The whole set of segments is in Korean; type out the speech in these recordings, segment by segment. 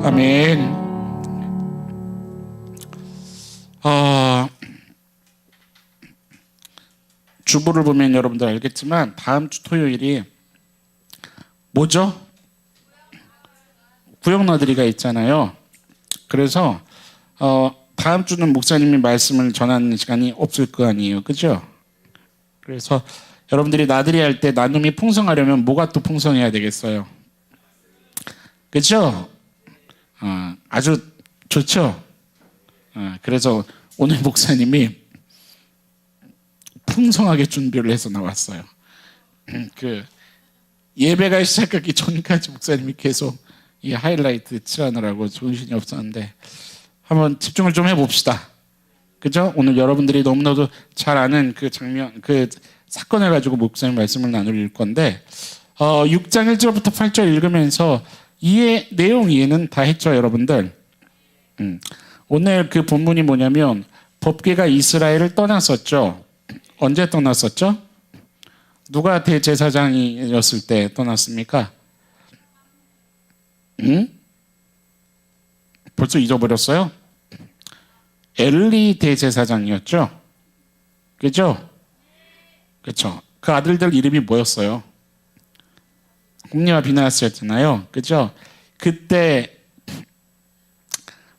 아멘. 주보를 보면 여러분들 알겠지만 다음 주 토요일이 뭐죠? 구역나들이가 있잖아요. 그래서 다음 주는 목사님이 말씀을 전하는 시간이 없을 거 아니에요. 그죠? 그래서 여러분들이 나들이 할 때 나눔이 풍성하려면 뭐가 또 풍성해야 되겠어요? 그죠? 아주 좋죠? 그래서 오늘 목사님이 풍성하게 준비를 해서 나왔어요. 그 예배가 시작하기 전까지 목사님이 계속 이 하이라이트 칠하느라고 정신이 없었는데 한번 집중을 좀 해봅시다. 그죠? 오늘 여러분들이 너무나도 잘 아는 그 장면, 그 사건을 가지고 목사님 말씀을 나눌 건데 6장 1절부터 8절 읽으면서 내용 이해는 다 했죠, 여러분들? 오늘 그 본문이 뭐냐면 법궤가 이스라엘을 떠났었죠. 언제 떠났었죠? 누가 대제사장이었을 때 떠났습니까? 벌써 잊어버렸어요? 엘리 대제사장이었죠? 그죠? 그쵸? 그 아들들 이름이 뭐였어요? 홈리와 비나스였잖아요. 그죠? 그때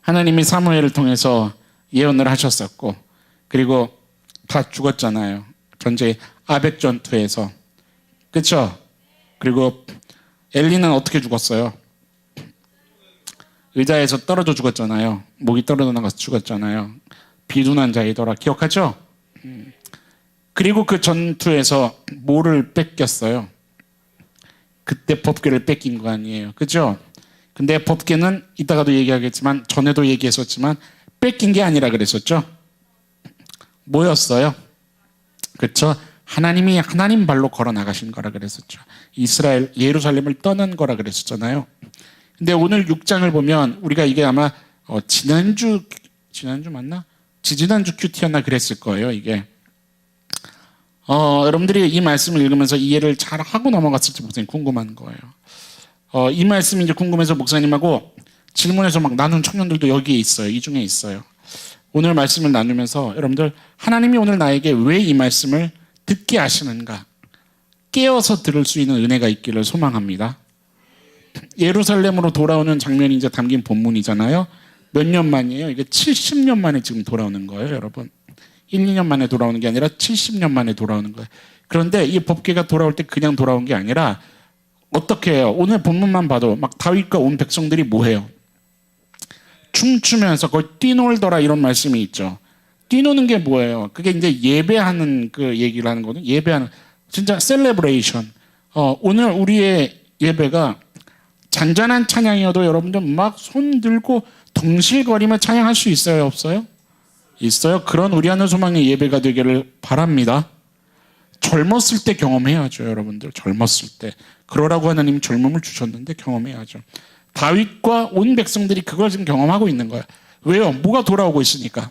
하나님이 사무엘을 통해서 예언을 하셨었고, 그리고 다 죽었잖아요. 전제 아벡 전투에서. 그쵸? 그리고 엘리는 어떻게 죽었어요? 의자에서 떨어져 죽었잖아요. 목이 떨어져 나가서 죽었잖아요. 비둔한 자이더라. 기억하죠? 그리고 그 전투에서 뭐를 뺏겼어요? 그때 법궤를 뺏긴 거 아니에요. 그죠? 근데 법궤는 이따가도 얘기하겠지만 전에도 얘기했었지만 뺏긴 게 아니라 그랬었죠. 뭐였어요? 그렇죠? 하나님이 하나님 발로 걸어 나가신 거라 그랬었죠. 이스라엘 예루살렘을 떠난 거라 그랬었잖아요. 근데 오늘 6장을 보면 우리가 이게 아마 지난주 맞나? 지지난주 큐티였나 그랬을 거예요. 이게 여러분들이 이 말씀을 읽으면서 이해를 잘 하고 넘어갔을지 목사님 궁금한 거예요. 이 말씀이 이제 궁금해서 목사님하고 질문해서 막 나눈 청년들도 여기에 있어요. 이 중에 있어요. 오늘 말씀을 나누면서 여러분들 하나님이 오늘 나에게 왜 이 말씀을 듣게 하시는가 깨어서 들을 수 있는 은혜가 있기를 소망합니다. 예루살렘으로 돌아오는 장면이 이제 담긴 본문이잖아요. 몇 년 만이에요? 이게 70년 만에 지금 돌아오는 거예요, 여러분. 1, 2년 만에 돌아오는 게 아니라 70년 만에 돌아오는 거예요. 그런데 이 법궤가 돌아올 때 그냥 돌아온 게 아니라 어떻게 해요? 오늘 본문만 봐도 막 다윗과 온 백성들이 뭐 해요? 춤추면서 거의 뛰놀더라 이런 말씀이 있죠. 뛰노는 게 뭐예요? 그게 이제 예배하는 그 얘기를 하는 거거든요. 예배하는 진짜 셀레브레이션. 오늘 우리의 예배가 잔잔한 찬양이어도 여러분들 막 손 들고 덩실거리며 찬양할 수 있어요, 없어요? 있어요. 그런 우리 하늘 소망의 예배가 되기를 바랍니다. 젊었을 때 경험해야죠, 여러분들. 젊었을 때. 그러라고 하나님이 젊음을 주셨는데 경험해야죠. 다윗과 온 백성들이 그걸 지금 경험하고 있는 거예요. 왜요? 뭐가 돌아오고 있으니까.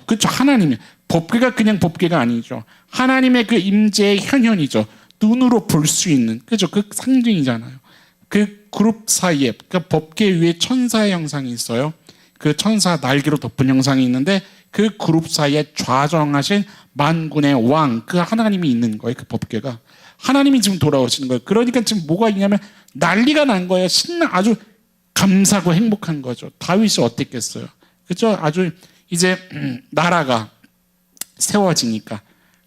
그렇죠. 하나님이. 법궤가 그냥 법궤가 아니죠. 하나님의 그 임재의 현현이죠. 눈으로 볼 수 있는. 그죠? 그 상징이잖아요. 그 그룹 사이에 그 법궤 위에 천사의 형상이 있어요. 그 천사 날개로 덮은 형상이 있는데 그 그룹 사이에 좌정하신 만군의 왕, 그 하나님이 있는 거예요. 그 법궤가. 하나님이 지금 돌아오시는 거예요. 그러니까 지금 뭐가 있냐면 난리가 난 거예요. 아주 감사하고 행복한 거죠. 다윗이 어땠겠어요? 그렇죠? 아주 이제 나라가 세워지니까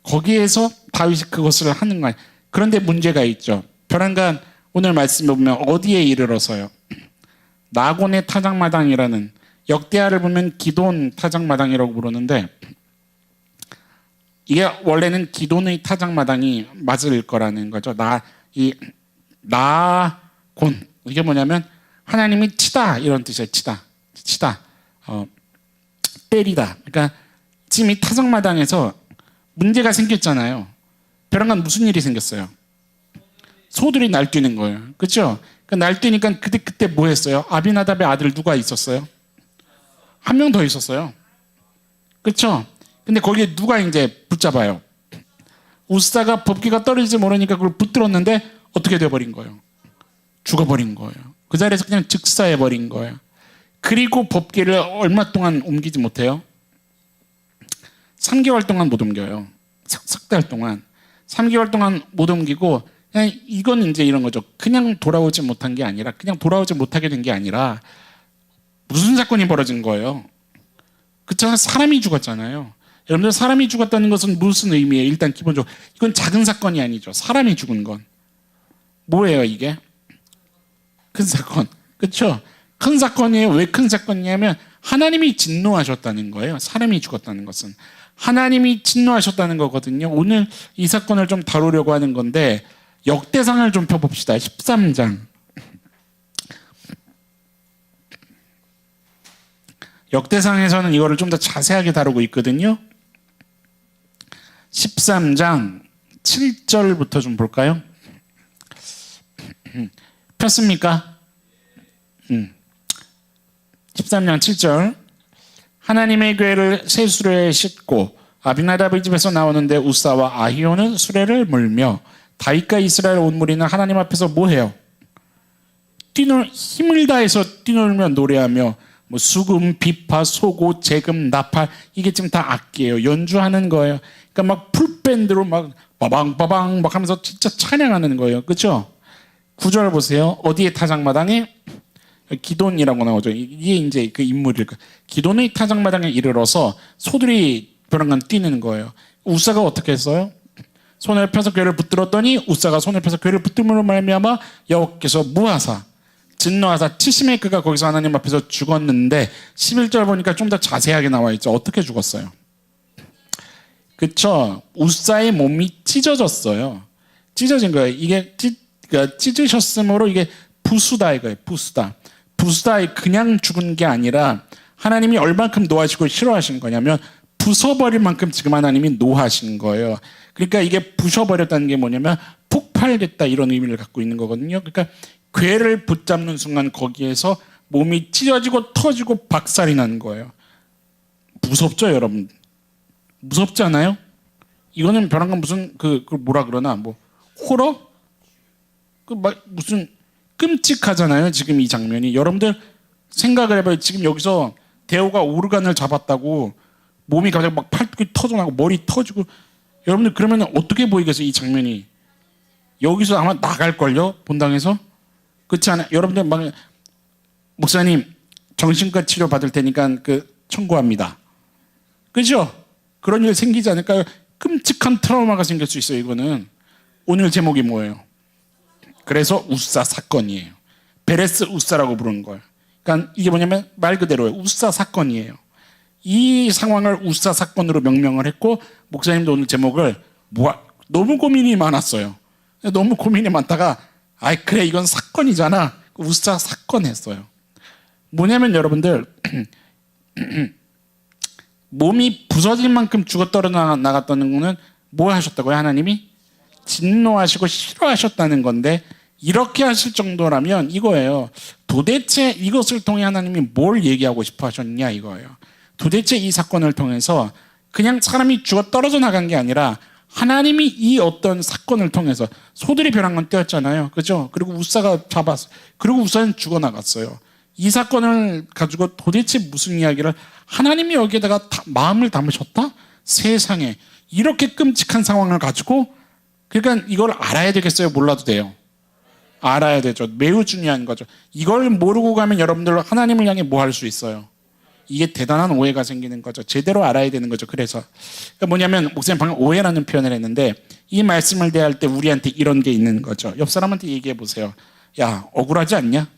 거기에서 다윗이 그것을 하는 거예요. 그런데 문제가 있죠. 벼랑간 오늘 말씀에 보면 어디에 이르러서요? 나곤의 타작마당이라는 역대하를 보면 기돈 타작마당이라고 부르는데 이게 원래는 기돈의 타작마당이 맞을 거라는 거죠. 나곤 이게 뭐냐면 하나님이 치다 이런 뜻이에요. 치다 때리다. 그러니까 지금 이 타작마당에서 문제가 생겼잖아요. 벼랑간 무슨 일이 생겼어요? 소들이 날뛰는 거예요. 그렇죠? 날뛰니까 그때 뭐 했어요? 아비나답의 아들 누가 있었어요? 한 명 더 있었어요. 그렇죠? 근데 거기에 누가 이제 붙잡아요? 우사가 법궤가 떨어질지 모르니까 그걸 붙들었는데 어떻게 돼버린 거예요? 죽어버린 거예요. 그 자리에서 그냥 즉사해버린 거예요. 그리고 법궤를 얼마 동안 옮기지 못해요? 3개월 동안 못 옮겨요. 석 달 동안. 3개월 동안 못 옮기고 그냥 이건 이제 이런 거죠. 그냥 돌아오지 못한 게 아니라 그냥 돌아오지 못하게 된 게 아니라 무슨 사건이 벌어진 거예요? 그렇잖아요. 사람이 죽었잖아요. 여러분들 사람이 죽었다는 것은 무슨 의미예요? 일단 기본적으로 이건 작은 사건이 아니죠. 사람이 죽은 건 뭐예요 이게? 큰 사건. 그렇죠? 큰 사건이에요. 왜 큰 사건이냐면 하나님이 진노하셨다는 거예요. 사람이 죽었다는 것은 하나님이 진노하셨다는 거거든요. 오늘 이 사건을 좀 다루려고 하는 건데 역대상을 좀 펴봅시다. 13장. 역대상에서는 이거를 좀 더 자세하게 다루고 있거든요. 13장 7절부터 좀 볼까요? 폈습니까? 13장 7절. 하나님의 궤를 새 수레에 싣고 아비나답의 집에서 나오는데 우사와 아히오는 수레를 몰며 다윗과 이스라엘 온 무리는 하나님 앞에서 뭐해요? 힘을 다해서 뛰놀며 노래하며 뭐 수금, 비파, 소고, 재금, 나팔 이게 지금 다 악기예요. 연주하는 거예요. 그러니까 막 풀밴드로 막 빠방빠방 막 하면서 진짜 찬양하는 거예요. 그렇죠? 9절 보세요. 어디에 타작마당에? 기돈이라고 나오죠. 이게 이제 그 인물일 거예요. 기돈의 타작마당에 이르러서 소들이 벼랑간 뛰는 거예요. 우사가 어떻게 했어요? 손을 펴서 궤를 붙들었더니 우사가 손을 펴서 궤를 붙들므로 말미암아 여호와께서 무하사 진노하사 치심의 그가 거기서 하나님 앞에서 죽었는데 11절 보니까 좀 더 자세하게 나와 있죠. 어떻게 죽었어요? 그쵸? 우사의 몸이 찢어졌어요. 찢어진 거예요. 이게 그러니까 찢으셨으므로 이게 부수다 이거예요. 부수다. 부수다 그냥 죽은 게 아니라 하나님이 얼만큼 노하시고 싫어하신 거냐면 부숴버릴 만큼 지금 하나님이 노하신 거예요. 그러니까 이게 부셔버렸다는 게 뭐냐면 폭발됐다 이런 의미를 갖고 있는 거거든요. 그러니까 궤를 붙잡는 순간 거기에서 몸이 찢어지고 터지고 박살이 나는 거예요. 무섭죠 여러분? 무섭지 않아요? 이거는 벼랑간 무슨 그 뭐라 그러나 뭐 호러? 무슨 끔찍하잖아요. 지금 이 장면이. 여러분들 생각을 해봐요. 지금 여기서 대호가 오르간을 잡았다고 몸이 갑자기 막 팔뚝이 터져나고 머리 터지고 여러분들 그러면 어떻게 보이겠어요? 이 장면이. 여기서 아마 나갈걸요? 본당에서. 그렇지 않아요? 여러분들 막 목사님 정신과 치료 받을 테니까 청구합니다. 그죠? 그런 일 생기지 않을까요? 끔찍한 트라우마가 생길 수 있어요. 이거는. 오늘 제목이 뭐예요? 그래서 우사 사건이에요. 베레스 우사라고 부르는 거예요. 그러니까 이게 뭐냐면 말 그대로예요. 우사 사건이에요. 이 상황을 우사 사건으로 명명을 했고 목사님도 오늘 제목을 너무 고민이 많았어요. 너무 고민이 많다가 그래 이건 사건이잖아. 우사 사건 했어요. 뭐냐면 여러분들 몸이 부서질 만큼 죽어 떨어나갔다는 거는 뭐 하셨다고요? 하나님이? 진노하시고 싫어하셨다는 건데 이렇게 하실 정도라면 이거예요. 도대체 이것을 통해 하나님이 뭘 얘기하고 싶어 하셨냐 이거예요. 도대체 이 사건을 통해서 그냥 사람이 죽어 떨어져 나간 게 아니라 하나님이 이 어떤 사건을 통해서 소들이 벼랑간 떼었잖아요. 그죠? 그리고 우사가 잡았어요. 그리고 우사는 죽어나갔어요. 이 사건을 가지고 도대체 무슨 이야기를 하나님이 여기에다가 마음을 담으셨다? 세상에 이렇게 끔찍한 상황을 가지고 그러니까 이걸 알아야 되겠어요? 몰라도 돼요? 알아야 되죠. 매우 중요한 거죠. 이걸 모르고 가면 여러분들 하나님을 향해 뭐 할 수 있어요? 이게 대단한 오해가 생기는 거죠. 제대로 알아야 되는 거죠. 그래서 그러니까 뭐냐면 목사님 방금 오해라는 표현을 했는데 이 말씀을 대할 때 우리한테 이런 게 있는 거죠. 옆 사람한테 얘기해 보세요. 야 억울하지 않냐?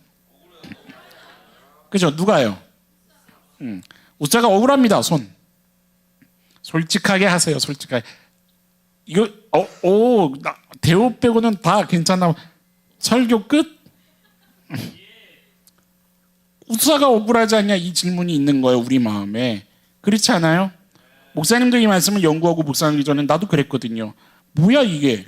그죠? 누가요? 우사가 억울합니다. 손 솔직하게 하세요. 솔직하게. 이거 대호 빼고는 다 괜찮나? 설교 끝? 우사가 억울하지 않냐 이 질문이 있는 거예요. 우리 마음에. 그렇지 않아요? 목사님도 이 말씀을 연구하고 묵상하기 전에 나도 그랬거든요. 뭐야 이게?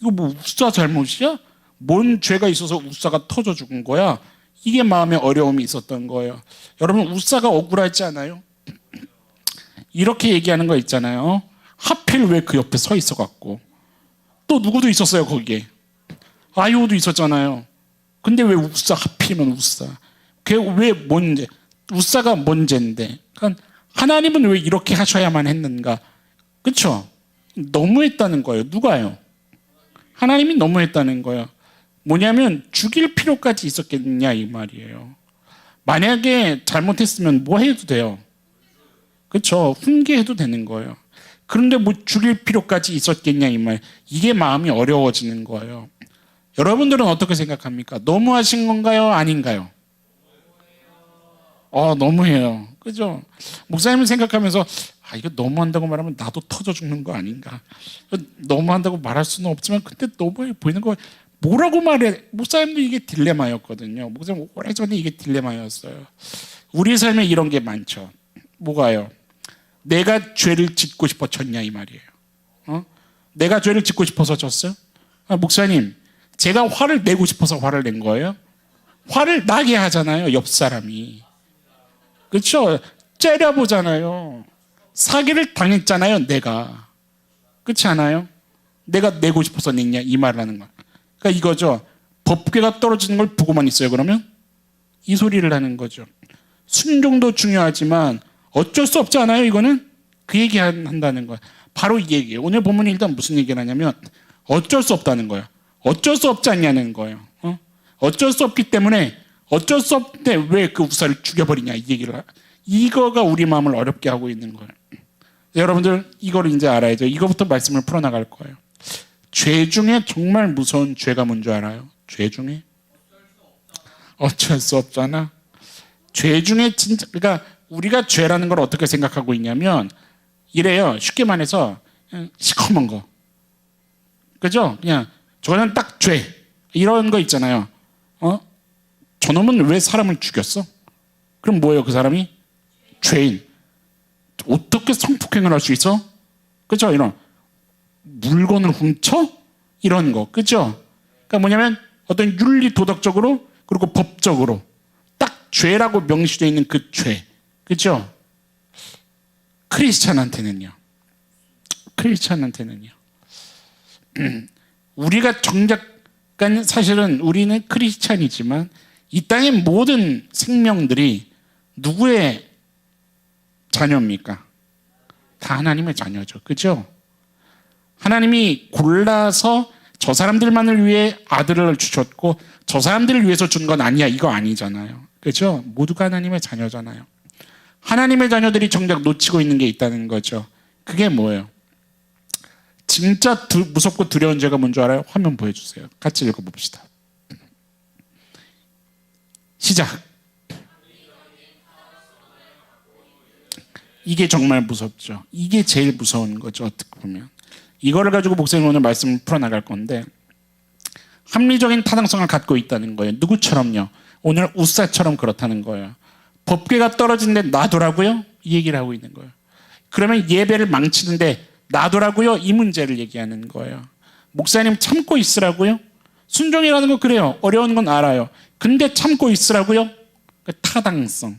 이거 뭐 우사 잘못이야? 뭔 죄가 있어서 우사가 터져 죽은 거야? 이게 마음에 어려움이 있었던 거예요. 여러분 우사가 억울하지 않아요? 이렇게 얘기하는 거 있잖아요. 하필 왜 그 옆에 서 있어갖고 또 누구도 있었어요 거기에. 아이오도 있었잖아요. 근데 왜 우사 하필이면 우사? 그게 왜 문제? 우사가 문제인데. 그러니까 하나님은 왜 이렇게 하셔야만 했는가? 그렇죠? 너무했다는 거예요. 누가요? 하나님이 너무했다는 거예요. 뭐냐면 죽일 필요까지 있었겠냐 이 말이에요. 만약에 잘못했으면 뭐 해도 돼요? 그렇죠? 훈계해도 되는 거예요. 그런데 뭐 죽일 필요까지 있었겠냐 이 말. 이게 마음이 어려워지는 거예요. 여러분들은 어떻게 생각합니까? 너무하신 건가요? 아닌가요? 너무해요. 그죠? 목사님은 생각하면서 이거 너무한다고 말하면 나도 터져 죽는 거 아닌가? 너무한다고 말할 수는 없지만 근데 너무해 보이는 거 뭐라고 말해? 목사님도 이게 딜레마였거든요. 목사님 오래전에 이게 딜레마였어요. 우리 삶에 이런 게 많죠. 뭐가요? 내가 죄를 짓고 싶어 졌냐 이 말이에요. 내가 죄를 짓고 싶어서 졌어요? 목사님, 제가 화를 내고 싶어서 화를 낸 거예요? 화를 나게 하잖아요, 옆 사람이. 그렇죠? 째려보잖아요. 사기를 당했잖아요, 내가. 그렇지 않아요? 내가 내고 싶어서 냈냐 이 말을 하는 거야. 그러니까 이거죠. 법궤가 떨어지는 걸 보고만 있어요, 그러면? 이 소리를 하는 거죠. 순종도 중요하지만 어쩔 수 없지 않아요, 이거는? 그 얘기 한다는 거야. 바로 이 얘기예요. 오늘 본문이 일단 무슨 얘기를 하냐면 어쩔 수 없다는 거야. 어쩔 수 없지 않냐는 거예요. 어쩔 수 없기 때문에 어쩔 수 없대 왜 그 우사를 죽여버리냐 이 얘기를. 이거가 우리 마음을 어렵게 하고 있는 거예요. 여러분들 이거를 이제 알아야죠. 이거부터 말씀을 풀어나갈 거예요. 죄 중에 정말 무서운 죄가 뭔지 알아요? 죄 중에? 어쩔 수 없잖아. 죄 중에 진짜 그러니까 우리가 죄라는 걸 어떻게 생각하고 있냐면 이래요. 쉽게 말해서 그냥 시커먼 거. 그죠? 그냥 저는 딱 죄. 이런 거 있잖아요. 저놈은 왜 사람을 죽였어? 그럼 뭐예요, 그 사람이? 죄인. 어떻게 성폭행을 할 수 있어? 그죠? 이런 물건을 훔쳐? 이런 거. 그죠? 그러니까 뭐냐면 어떤 윤리 도덕적으로 그리고 법적으로 딱 죄라고 명시되어 있는 그 죄. 그죠? 크리스찬한테는요. 우리가 정작 사실은 우리는 크리스찬이지만 이 땅의 모든 생명들이 누구의 자녀입니까? 다 하나님의 자녀죠. 그죠? 하나님이 골라서 저 사람들만을 위해 아들을 주셨고 저 사람들을 위해서 준 건 아니야. 이거 아니잖아요. 그죠? 모두가 하나님의 자녀잖아요. 하나님의 자녀들이 정작 놓치고 있는 게 있다는 거죠. 그게 뭐예요? 진짜 무섭고 두려운 죄가 뭔지 알아요? 화면 보여주세요. 같이 읽어봅시다. 시작. 이게 정말 무섭죠. 이게 제일 무서운 거죠. 어떻게 보면. 이거를 가지고 목사님 오늘 말씀을 풀어나갈 건데 합리적인 타당성을 갖고 있다는 거예요. 누구처럼요? 오늘 우사처럼 그렇다는 거예요. 법궤가 떨어지는데 놔두라고요? 이 얘기를 하고 있는 거예요. 그러면 예배를 망치는데 놔두라고요? 이 문제를 얘기하는 거예요. 목사님 참고 있으라고요? 순종이라는 거 그래요. 어려운 건 알아요. 근데 참고 있으라고요? 타당성.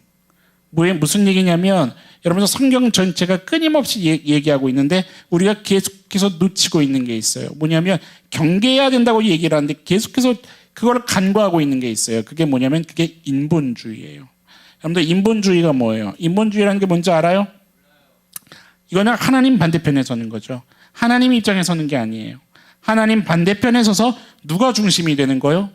무슨 얘기냐면 여러분 성경 전체가 끊임없이 얘기하고 있는데 우리가 계속해서 놓치고 있는 게 있어요. 뭐냐면 경계해야 된다고 얘기를 하는데 계속해서 그걸 간과하고 있는 게 있어요. 그게 뭐냐면 그게 인본주의예요. 여러분들 인본주의가 뭐예요? 인본주의라는 게 뭔지 알아요? 이거는 하나님 반대편에 서는 거죠. 하나님 입장에 서는 게 아니에요. 하나님 반대편에 서서 누가 중심이 되는 거예요?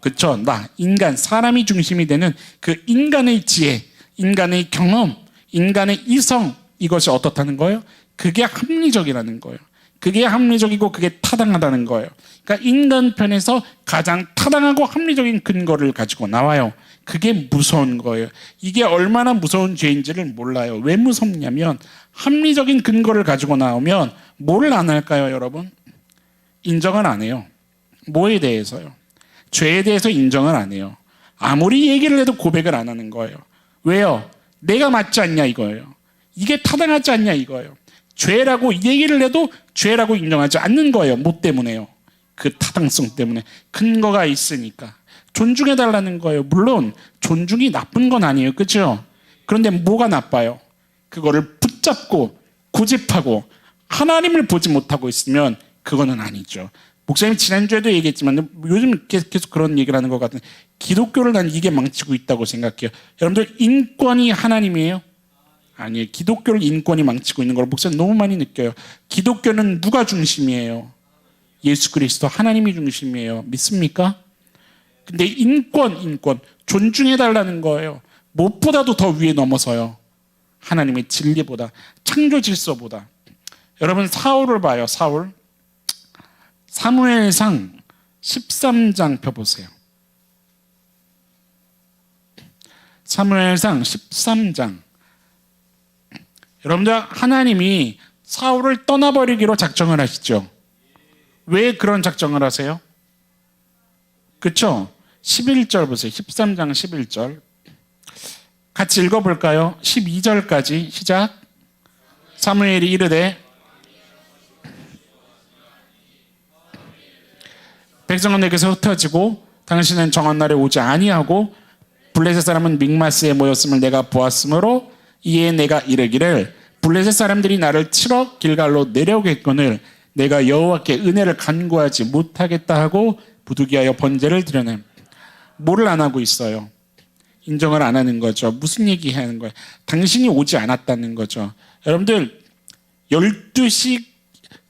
그렇죠. 인간, 사람이 중심이 되는 그 인간의 지혜, 인간의 경험, 인간의 이성, 이것이 어떻다는 거예요? 그게 합리적이라는 거예요. 그게 합리적이고 그게 타당하다는 거예요. 그러니까 인간 편에서 가장 타당하고 합리적인 근거를 가지고 나와요. 그게 무서운 거예요. 이게 얼마나 무서운 죄인지를 몰라요. 왜 무섭냐면 합리적인 근거를 가지고 나오면 뭘 안 할까요, 여러분? 인정을 안 해요. 뭐에 대해서요? 죄에 대해서 인정을 안 해요. 아무리 얘기를 해도 고백을 안 하는 거예요. 왜요? 내가 맞지 않냐 이거예요. 이게 타당하지 않냐 이거예요. 죄라고 얘기를 해도 죄라고 인정하지 않는 거예요. 뭐 때문에요? 그 타당성 때문에. 근거가 있으니까. 존중해달라는 거예요. 물론 존중이 나쁜 건 아니에요. 그렇죠? 그런데 뭐가 나빠요? 그거를 붙잡고 고집하고 하나님을 보지 못하고 있으면 그거는 아니죠. 목사님이 지난주에도 얘기했지만 요즘 계속 그런 얘기를 하는 것 같은데 기독교를 난 이게 망치고 있다고 생각해요. 여러분들 인권이 하나님이에요? 아니에요. 기독교를 인권이 망치고 있는 걸 목사님 너무 많이 느껴요. 기독교는 누가 중심이에요? 예수 그리스도 하나님이 중심이에요. 믿습니까? 근데 인권 존중해달라는 거예요. 무엇보다도 더 위에 넘어서요. 하나님의 진리보다 창조 질서보다. 여러분 사울을 봐요. 사울 사무엘상 13장 펴보세요. 사무엘상 13장. 여러분들 하나님이 사울을 떠나버리기로 작정을 하시죠. 왜 그런 작정을 하세요? 그렇죠? 11절 보세요. 13장 11절. 같이 읽어볼까요? 12절까지 시작. 사무엘이 이르되 백성은 내게서 흩어지고 당신은 정한 날에 오지 아니하고 블레셋 사람은 믹마스에 모였음을 내가 보았으므로 이에 내가 이르기를 블레셋 사람들이 나를 치러 길갈로 내려오겠거늘 내가 여호와께 은혜를 간구하지 못하겠다 하고 부득이하여 번제를 드려냄. 뭐를 안 하고 있어요? 인정을 안 하는 거죠. 무슨 얘기 하는 거예요? 당신이 오지 않았다는 거죠. 여러분들 11시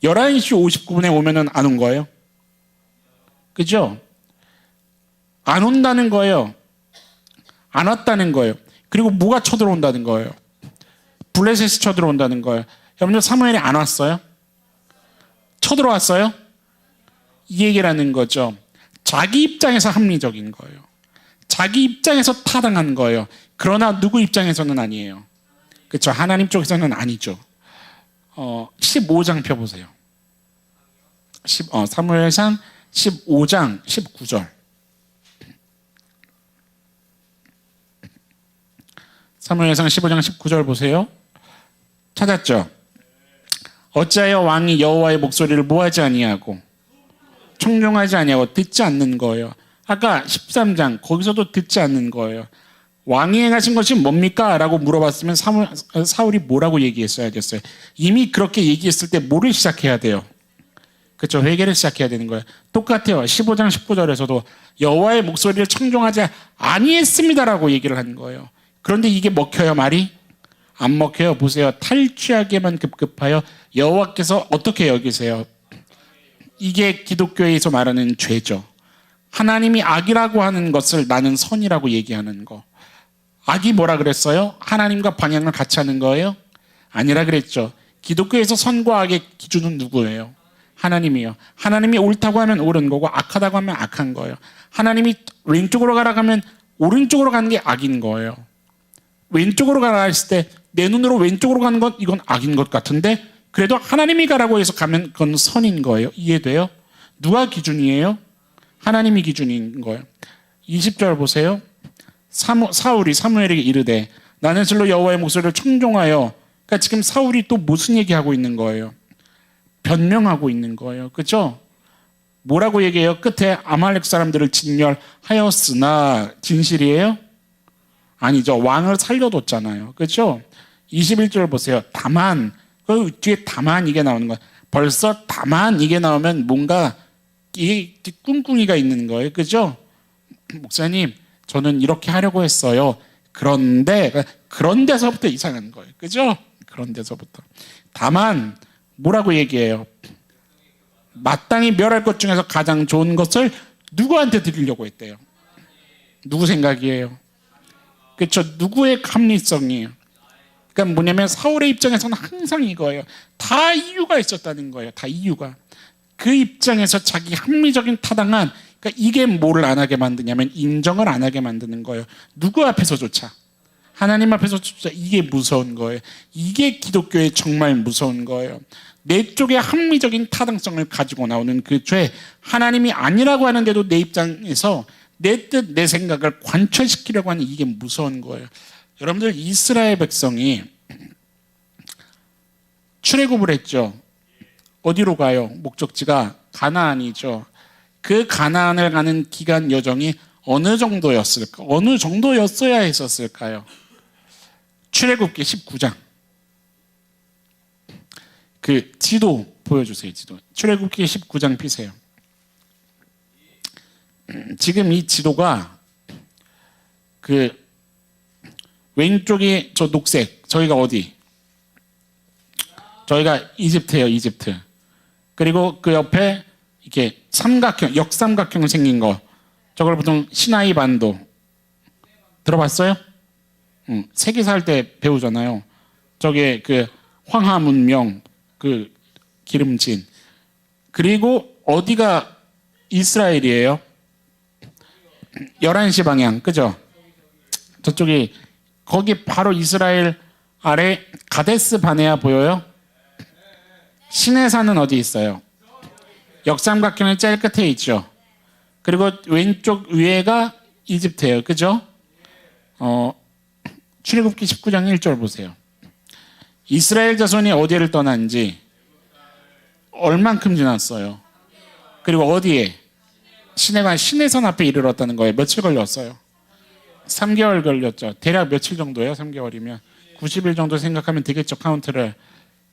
59분에 오면은 안 온 거예요? 그죠? 안 온다는 거예요. 안 왔다는 거예요. 그리고 뭐가 쳐들어온다는 거예요? 블레셋이 쳐들어온다는 거예요. 여러분들 사무엘이 안 왔어요? 쳐들어왔어요? 이 얘기라는 거죠. 자기 입장에서 합리적인 거예요. 자기 입장에서 타당한 거예요. 그러나 누구 입장에서는 아니에요. 그렇죠? 하나님 쪽에서는 아니죠. 15장 펴보세요. 사무엘상 15장 19절. 사무엘상 15장 19절 보세요. 찾았죠? 어찌하여 왕이 여호와의 목소리를 모하지 아니하고 청종하지 아니하고 듣지 않는 거예요. 아까 13장 거기서도 듣지 않는 거예요. 왕이 행하신 것이 뭡니까? 라고 물어봤으면 사울이 뭐라고 얘기했어야 됐어요. 이미 그렇게 얘기했을 때 뭐를 시작해야 돼요? 그렇죠. 회개를 시작해야 되는 거예요. 똑같아요. 15장 19절에서도 여호와의 목소리를 청종하지 아니했습니다라고 얘기를 하는 거예요. 그런데 이게 먹혀요, 말이? 안 먹혀요. 보세요. 탈취하게만 급급하여 여호와께서 어떻게 여기세요? 이게 기독교에서 말하는 죄죠. 하나님이 악이라고 하는 것을 나는 선이라고 얘기하는 거. 악이 뭐라 그랬어요? 하나님과 방향을 같이 하는 거예요? 아니라 그랬죠. 기독교에서 선과 악의 기준은 누구예요? 하나님이요. 하나님이 옳다고 하면 옳은 거고 악하다고 하면 악한 거예요. 하나님이 왼쪽으로 가라고 하면 오른쪽으로 가는 게 악인 거예요. 왼쪽으로 가라 했을 때 내 눈으로 왼쪽으로 가는 건 이건 악인 것 같은데 그래도 하나님이 가라고 해서 가면 그건 선인 거예요. 이해돼요? 누가 기준이에요? 하나님이 기준인 거예요. 20절 보세요. 사울이 사무엘에게 이르되 나는 실로 여호와의 목소리를 청종하여. 그러니까 지금 사울이 또 무슨 얘기하고 있는 거예요? 변명하고 있는 거예요. 그렇죠? 뭐라고 얘기해요? 끝에 아말렉 사람들을 진멸하였으나 진실이에요? 아니죠. 왕을 살려뒀잖아요. 그렇죠? 21절 보세요. 다만 그 뒤에 다만 이게 나오는 거예요. 벌써 다만 이게 나오면 뭔가 이게 꿍꿍이가 있는 거예요. 그렇죠? 목사님 저는 이렇게 하려고 했어요. 그런 데서부터 이상한 거예요. 그렇죠? 그런 데서부터. 다만 뭐라고 얘기해요? 마땅히 멸할 것 중에서 가장 좋은 것을 누구한테 드리려고 했대요? 누구 생각이에요? 그렇죠? 누구의 합리성이에요? 그러니까 뭐냐면 사울의 입장에서는 항상 이거예요. 다 이유가 있었다는 거예요. 다 이유가. 그 입장에서 자기 합리적인 타당한, 그러니까 이게 뭐를 안 하게 만드냐면 인정을 안 하게 만드는 거예요. 누구 앞에서조차. 하나님 앞에서조차 이게 무서운 거예요. 이게 기독교의 정말 무서운 거예요. 내 쪽에 합리적인 타당성을 가지고 나오는 그 죄, 하나님이 아니라고 하는데도 내 입장에서 내 뜻, 내 생각을 관철시키려고 하는 이게 무서운 거예요. 여러분들 이스라엘 백성이 출애굽을 했죠. 어디로 가요? 목적지가 가나안이죠. 그 가나안을 가는 기간 여정이 어느 정도였을까? 어느 정도였어야 했었을까요? 출애굽기 19장. 그 지도 보여주세요. 지도. 출애굽기 19장 피세요. 지금 이 지도가 그 왼쪽이 저 녹색, 저희가 어디? 저희가 이집트예요, 이집트. 그리고 그 옆에 이렇게 삼각형, 역삼각형 생긴 거, 저걸 보통 시나이 반도 들어봤어요? 세계 살 때 배우잖아요. 저게 그 황하 문명, 그 기름진. 그리고 어디가 이스라엘이에요? 11시 방향, 그죠? 저쪽이, 거기 바로 이스라엘 아래 가데스 바네아 보여요? 시내산은 어디 있어요? 역삼각형의 제일 끝에 있죠. 그리고 왼쪽 위에가 이집트예요, 그죠? 출애굽기 19장 1절 보세요. 이스라엘 자손이 어디를 떠난지 얼만큼 지났어요? 그리고 어디에? 시내산 앞에 이르렀다는 거예요. 며칠 걸렸어요? 3개월 걸렸죠. 대략 며칠 정도예요? 3개월이면 90일 정도 생각하면 되겠죠, 카운트를.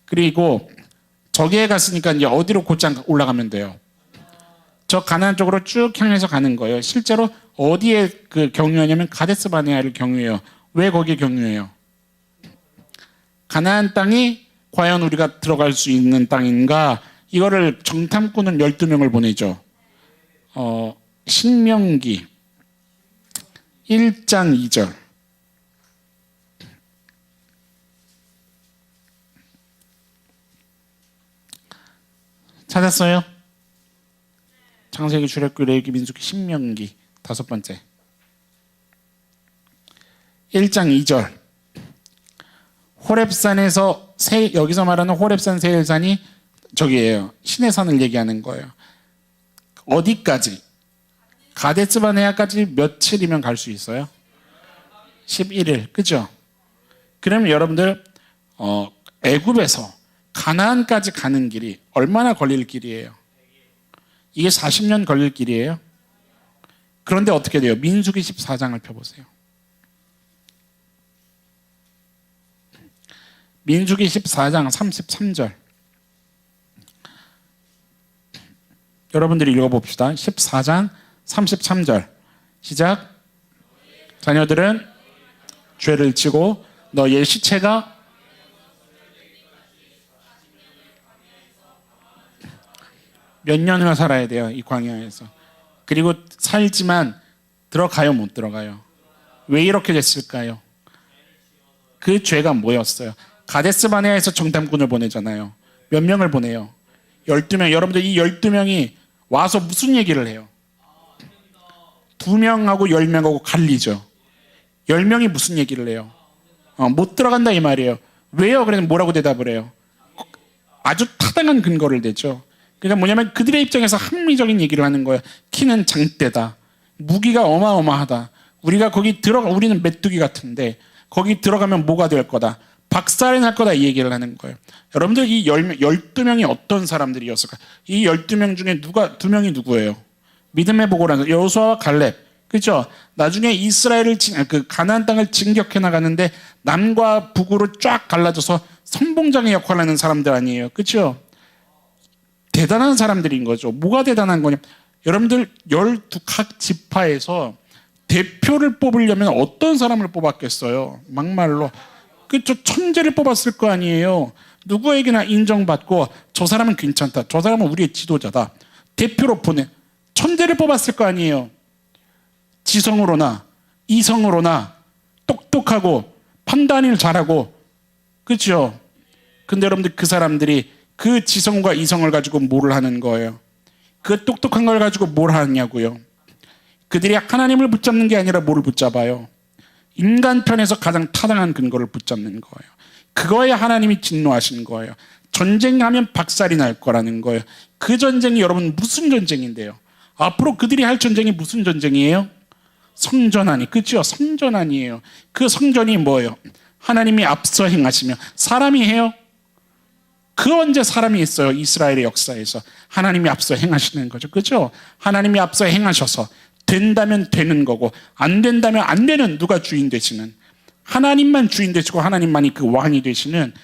그리고 저기에 갔으니까 이제 어디로 곧장 올라가면 돼요? 저 가나안 쪽으로 쭉 향해서 가는 거예요. 실제로 어디에 그 경유하냐면 가데스 바네아를 경유해요. 왜 거기에 경유해요? 가나안 땅이 과연 우리가 들어갈 수 있는 땅인가? 이거를 정탐꾼은 12명을 보내죠. 신명기 1장 2절. 찾았어요? 창세기, 출애굽기, 레위기, 민수기, 신명기 5번째. 1장 2절. 호렙산에서 여기서 말하는 호렙산 세일산이 저기예요. 시내산을 얘기하는 거예요. 어디까지? 가데스 바네아까지 며칠이면 갈 수 있어요? 11일, 그죠? 그러면 여러분들 애굽에서 가나안까지 가는 길이 얼마나 걸릴 길이에요? 이게 40년 걸릴 길이에요? 그런데 어떻게 돼요? 민수기 14장을 펴보세요. 민수기 14장 33절. 여러분들이 읽어봅시다. 14장 33절. 시작. 자녀들은 죄를 지고 너의 시체가 몇 년을 살아야 돼요, 이 광야에서. 그리고 살지만 들어가요, 못 들어가요? 왜 이렇게 됐을까요? 그 죄가 뭐였어요? 가데스 바네아에서 정탐꾼을 보내잖아요. 몇 명을 보내요? 12명. 여러분들 이 12명이 와서 무슨 얘기를 해요? 2명하고 10명하고 갈리죠. 10명이 무슨 얘기를 해요? 못 들어간다 이 말이에요. 왜요? 그래서 뭐라고 대답을 해요? 아주 타당한 근거를 대죠. 그러니까 뭐냐면 그들의 입장에서 합리적인 얘기를 하는 거예요. 키는 장대다. 무기가 어마어마하다. 우리가 거기 우리는 메뚜기 같은데 거기 들어가면 뭐가 될 거다. 박살이 날 거다 이 얘기를 하는 거예요. 여러분들 이 12명이 어떤 사람들이었을까? 이 12명 중에 2명이 누구예요? 믿음의 보고라는 여호수아와 갈렙. 그렇죠? 나중에 이스라엘을 그 가나안 땅을 진격해 나가는데 남과 북으로 쫙 갈라져서 선봉장의 역할을 하는 사람들 아니에요. 그렇죠? 대단한 사람들인 거죠. 뭐가 대단한 거냐? 여러분들 12각 지파에서 대표를 뽑으려면 어떤 사람을 뽑았겠어요? 막말로. 그렇죠. 천재를 뽑았을 거 아니에요. 누구에게나 인정받고 저 사람은 괜찮다. 저 사람은 우리의 지도자다. 대표로 보내. 천재를 뽑았을 거 아니에요. 지성으로나 이성으로나 똑똑하고 판단을 잘하고. 그렇죠. 근데 여러분들 그 사람들이 그 지성과 이성을 가지고 뭘 하는 거예요? 그 똑똑한 걸 가지고 뭘 하냐고요? 그들이 하나님을 붙잡는 게 아니라 뭐를 붙잡아요? 인간 편에서 가장 타당한 근거를 붙잡는 거예요. 그거에 하나님이 진노하신 거예요. 전쟁하면 박살이 날 거라는 거예요. 그 전쟁이 여러분 무슨 전쟁인데요? 앞으로 그들이 할 전쟁이 무슨 전쟁이에요? 성전하니. 그렇죠? 성전하니에요. 그 성전이 뭐예요? 하나님이 앞서 행하시며 사람이 해요? 그 언제 사람이 있어요? 이스라엘의 역사에서 하나님이 앞서 행하시는 거죠. 그렇죠? 하나님이 앞서 행하셔서 된다면 되는 거고 안 된다면 안 되는, 누가 주인 되시는, 하나님만 주인 되시고 하나님만이 그 왕이 되시는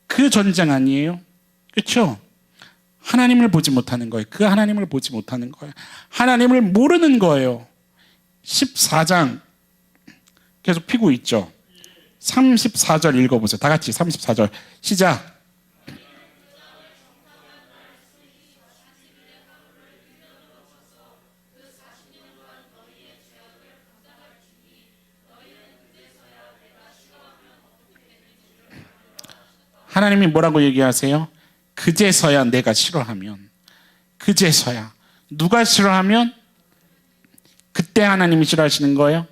그 전쟁 아니에요? 그렇죠? 하나님을 보지 못하는 거예요. 그 하나님을 보지 못하는 거예요. 하나님을 모르는 거예요. 14장 계속 피고 있죠. 34절 읽어보세요. 다 같이 34절 시작. 하나님이 뭐라고 얘기하세요? 그제서야 내가 싫어하면, 그제서야. 누가 싫어하면? 그때 하나님이 싫어하시는 거예요?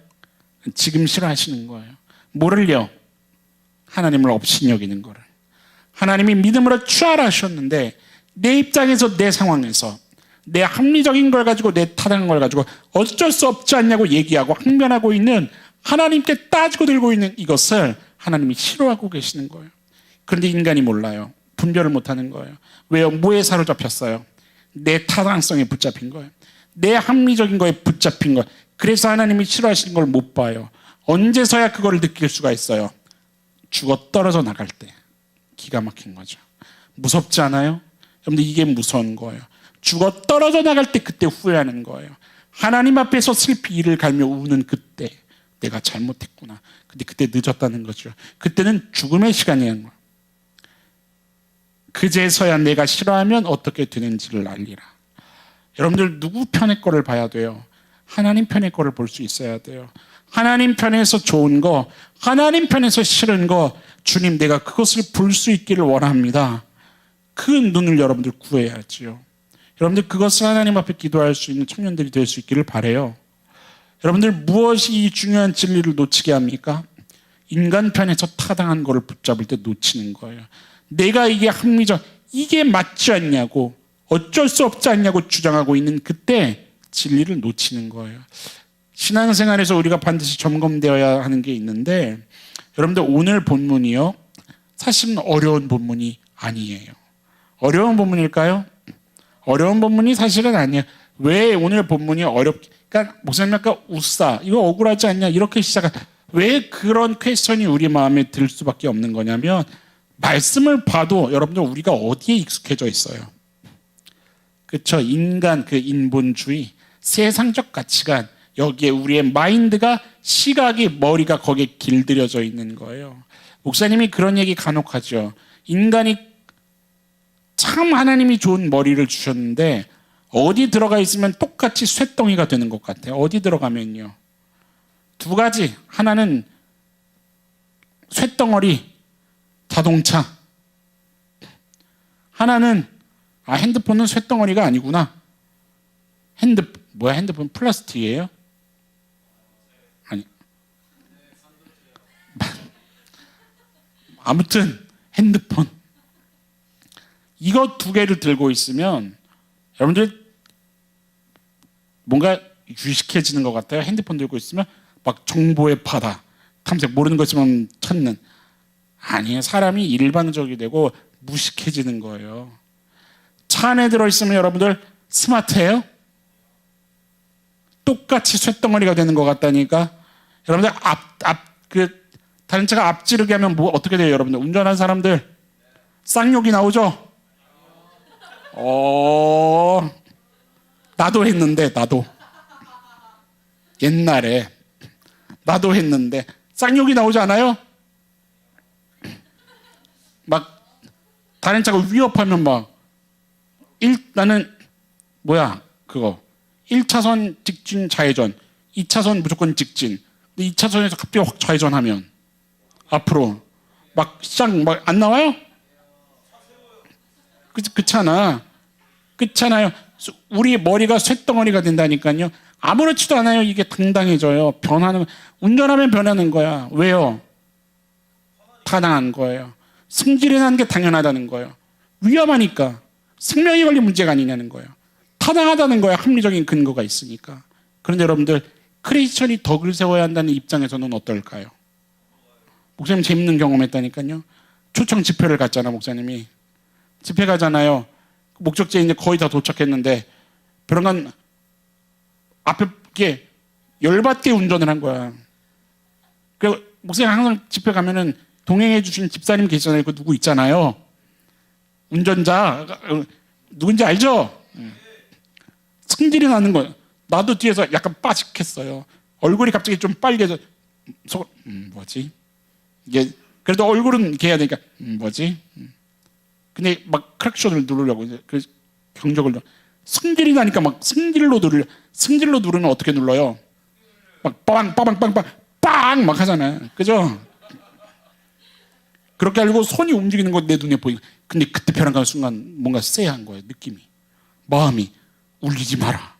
지금 싫어하시는 거예요. 뭐를요? 하나님을 업신여기는 거를. 하나님이 믿음으로 취하라셨는데 내 입장에서, 내 상황에서 내 합리적인 걸 가지고, 내 타당한 걸 가지고 어쩔 수 없지 않냐고 얘기하고 항변하고 있는, 하나님께 따지고 들고 있는 이것을 하나님이 싫어하고 계시는 거예요. 그런데 인간이 몰라요. 분별을 못하는 거예요. 왜요? 뭐에 사로잡혔어요? 내 타당성에 붙잡힌 거예요. 내 합리적인 거에 붙잡힌 거예요. 그래서 하나님이 싫어하시는 걸 못 봐요. 언제서야 그걸 느낄 수가 있어요? 죽어 떨어져 나갈 때. 기가 막힌 거죠. 무섭지 않아요? 여러분들 이게 무서운 거예요. 죽어 떨어져 나갈 때, 그때 후회하는 거예요. 하나님 앞에서 슬피 이를 갈며 우는 그때, 내가 잘못했구나. 근데 그때 늦었다는 거죠. 그때는 죽음의 시간이라는 거예요. 그제서야 내가 싫어하면 어떻게 되는지를 알리라. 여러분들 누구 편의 거를 봐야 돼요? 하나님 편의 거를 볼 수 있어야 돼요. 하나님 편에서 좋은 거, 하나님 편에서 싫은 거, 주님 내가 그것을 볼 수 있기를 원합니다. 그 눈을 여러분들 구해야지요. 여러분들 그것을 하나님 앞에 기도할 수 있는 청년들이 될 수 있기를 바라요. 여러분들 무엇이 이 중요한 진리를 놓치게 합니까? 인간 편에서 타당한 거를 붙잡을 때 놓치는 거예요. 내가 이게 합리적, 이게 맞지 않냐고, 어쩔 수 없지 않냐고 주장하고 있는 그때 진리를 놓치는 거예요. 신앙생활에서 우리가 반드시 점검되어야 하는 게 있는데, 여러분들 오늘 본문이요, 사실은 어려운 본문이 아니에요. 어려운 본문일까요? 어려운 본문이 사실은 아니에요. 왜 오늘 본문이 그러니까 목사님 아까 우싸, 이거 억울하지 않냐, 이렇게 왜 그런 퀘스천이 우리 마음에 들 수밖에 없는 거냐면, 말씀을 봐도 여러분들 우리가 어디에 익숙해져 있어요? 그렇죠? 인간, 그 인본주의, 세상적 가치관, 여기에 우리의 마인드가, 시각이, 머리가 거기에 길들여져 있는 거예요. 목사님이 그런 얘기 간혹 하죠. 인간이 참 하나님이 좋은 머리를 주셨는데 어디 들어가 있으면 똑같이 쇳덩이가 되는 것 같아요. 어디 들어가면요. 두 가지. 하나는 쇳덩어리, 자동차. 하나는 핸드폰은 쇳덩어리가 아니구나. 핸드폰 플라스틱이에요? 아니. 아무튼 핸드폰. 이거 두 개를 들고 있으면 여러분들 뭔가 유식해지는 것 같아요. 핸드폰 들고 있으면 막 정보의 바다, 탐색, 모르는 것이면 찾는. 아니에요. 사람이 일반적이 되고 무식해지는 거예요. 차 안에 들어있으면 여러분들 스마트해요? 똑같이 쇳덩어리가 되는 것 같다니까. 여러분들 다른 차가 앞지르게 하면 어떻게 돼요? 여러분들 운전한 사람들 쌍욕이 나오죠? 나도 했는데, 나도 옛날에 나도 했는데 쌍욕이 나오지 않아요? 막 다른 차가 위협하면 나는 그거 1차선 직진 좌회전, 2차선 무조건 직진. 근데 2차선에서 갑자기 확 좌회전하면 앞으로 안 나와요? 그렇잖아요. 우리 머리가 쇳덩어리가 된다니까요. 아무렇지도 않아요. 이게 당당해져요. 운전하면 변하는 거야. 왜요? 타당한 거예요. 승질이 나는 게 당연하다는 거예요. 위험하니까. 생명이 걸린 문제가 아니냐는 거예요. 타당하다는 거예요. 합리적인 근거가 있으니까. 그런데 여러분들 크리스천이 덕을 세워야 한다는 입장에서는 어떨까요? 목사님 재밌는 경험했다니까요. 초청 집회를 갔잖아. 목사님이 집회 가잖아요. 목적지에 이제 거의 다 도착했는데 그런간 앞에 이렇게 열받게 운전을 한 거야. 그 목사님 항상 집회 가면은 동행해 주신 집사님 계시잖아요. 그 누구 있잖아요. 운전자 누군지 알죠? 승질이 나는 거예요. 나도 뒤에서 약간 빠직했어요. 얼굴이 갑자기 좀 빨개져. 뭐지? 이게 그래도 얼굴은 이렇게 해야 되니까 뭐지? 근데 막 크랙션을 누르려고 이제 그 경적을 승질이 나니까 막 승질로 누르면 어떻게 눌러요? 막 빵빵빵빵빵 빵 막 하잖아요. 그죠? 그렇게 알고 손이 움직이는 거 내 눈에 보이고. 근데 그때 벼랑가는 순간 뭔가 쎄한 거예요. 느낌이. 마음이 울리지 마라.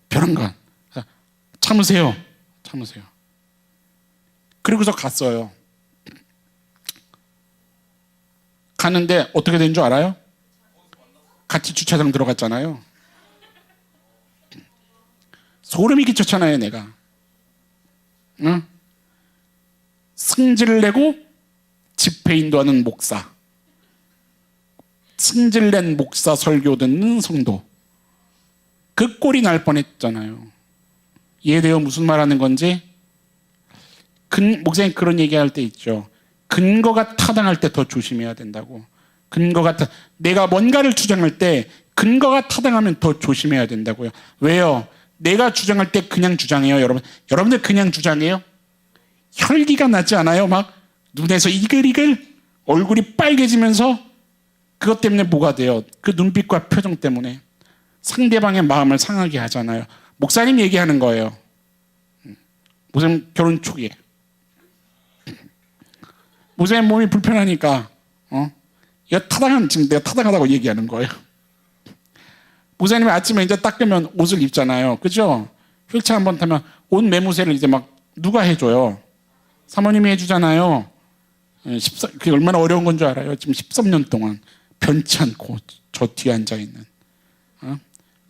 벼랑간. 참으세요. 참으세요. 그리고서 갔어요. 가는데 어떻게 된 줄 알아요? 같이 주차장 들어갔잖아요. 소름이 끼쳤잖아요, 내가. 응? 승질 내고 집회 인도하는 목사. 승질낸 목사 설교 듣는 성도. 그 꼴이 날 뻔했잖아요. 이해돼요? 무슨 말 하는 건지? 목사님 그런 얘기할 때 있죠. 근거가 타당할 때 더 조심해야 된다고. 내가 뭔가를 주장할 때 근거가 타당하면 더 조심해야 된다고요. 왜요? 내가 주장할 때 그냥 주장해요, 여러분. 여러분들 그냥 주장해요? 혈기가 나지 않아요? 막 눈에서 이글이글 얼굴이 빨개지면서 그것 때문에 뭐가 돼요? 그 눈빛과 표정 때문에 상대방의 마음을 상하게 하잖아요. 목사님 얘기하는 거예요. 목사님 결혼 초기에 목사님 몸이 불편하니까 지금 내가 타당하다고 얘기하는 거예요. 목사님이 아침에 이제 닦으면 옷을 입잖아요. 그죠? 휠체어 한번 타면 옷 매무새를 이제 막 누가 해줘요? 사모님이 해주잖아요. 그게 얼마나 어려운 건 줄 알아요? 지금 13년 동안 변치 않고 저 뒤에 앉아있는.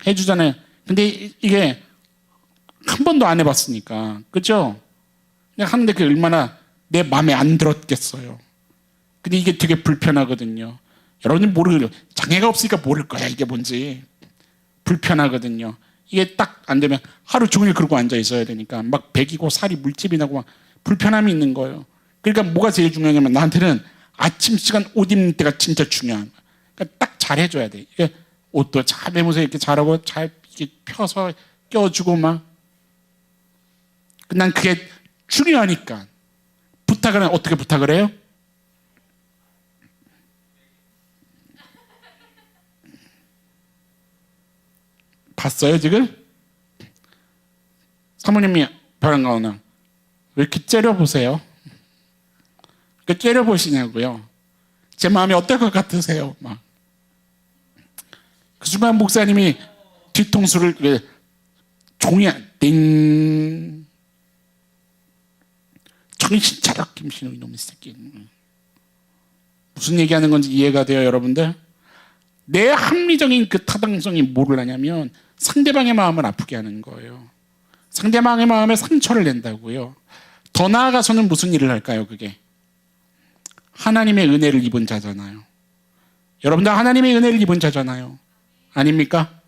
해주잖아요. 근데 이게 한 번도 안 해봤으니까. 그죠? 그냥 하는데 그게 얼마나 내 마음에 안 들었겠어요. 근데 이게 되게 불편하거든요. 여러분들 모르겠어요. 장애가 없으니까 모를 거야, 이게 뭔지. 불편하거든요. 이게 딱 안 되면 하루 종일 그러고 앉아 있어야 되니까 막 배기고 살이 물집이 나고 막 불편함이 있는 거예요. 그러니까 뭐가 제일 중요하냐면 나한테는 아침 시간 옷 입는 때가 진짜 중요한 거야. 그러니까 딱 잘해줘야 돼. 옷도 잘 매무새 이렇게 잘하고 잘 이렇게 펴서 껴주고 막. 난 그게 중요하니까. 부탁을 하면 어떻게 부탁을 해요? 봤어요 지금? 사모님이 벼랑가 오나 왜 이렇게 째려보세요? 왜 째려보시냐고요? 제 마음이 어떨 것 같으세요? 막. 그 순간 목사님이 뒤통수를 종이야 띵 정신 차려 김신우 이놈의 새끼. 무슨 얘기하는 건지 이해가 돼요 여러분들? 내 합리적인 그 타당성이 뭐를 하냐면 상대방의 마음을 아프게 하는 거예요. 상대방의 마음에 상처를 낸다고요. 더 나아가서는 무슨 일을 할까요? 그게 하나님의 은혜를 입은 자잖아요. 여러분들 하나님의 은혜를 입은 자잖아요. 아닙니까?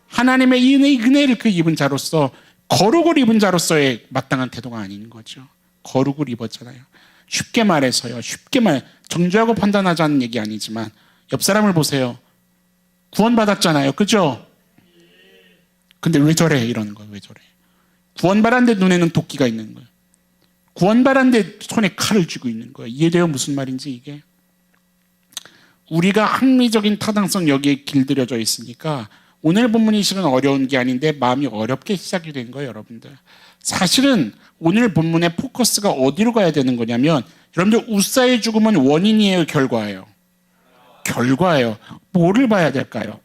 하나님의 은혜를 그 입은 자로서 거룩을 입은 자로서의 마땅한 태도가 아닌 거죠. 거룩을 입었잖아요. 쉽게 말해서요. 정죄하고 판단하자는 얘기 아니지만 옆 사람을 보세요. 구원받았잖아요. 그죠? 근데 왜 저래? 이러는 거예요. 왜 저래? 구원받았는데 눈에는 도끼가 있는 거예요. 구원받았는데 손에 칼을 쥐고 있는 거예요. 이해돼요? 무슨 말인지 이게? 우리가 합리적인 타당성 여기에 길들여져 있으니까 오늘 본문이 실은 어려운 게 아닌데 마음이 어렵게 시작이 된 거예요. 여러분들. 사실은 오늘 본문의 포커스가 어디로 가야 되는 거냐면 여러분들 우사의 죽음은 원인이에요? 결과예요? 결과예요. 뭐를 봐야 될까요?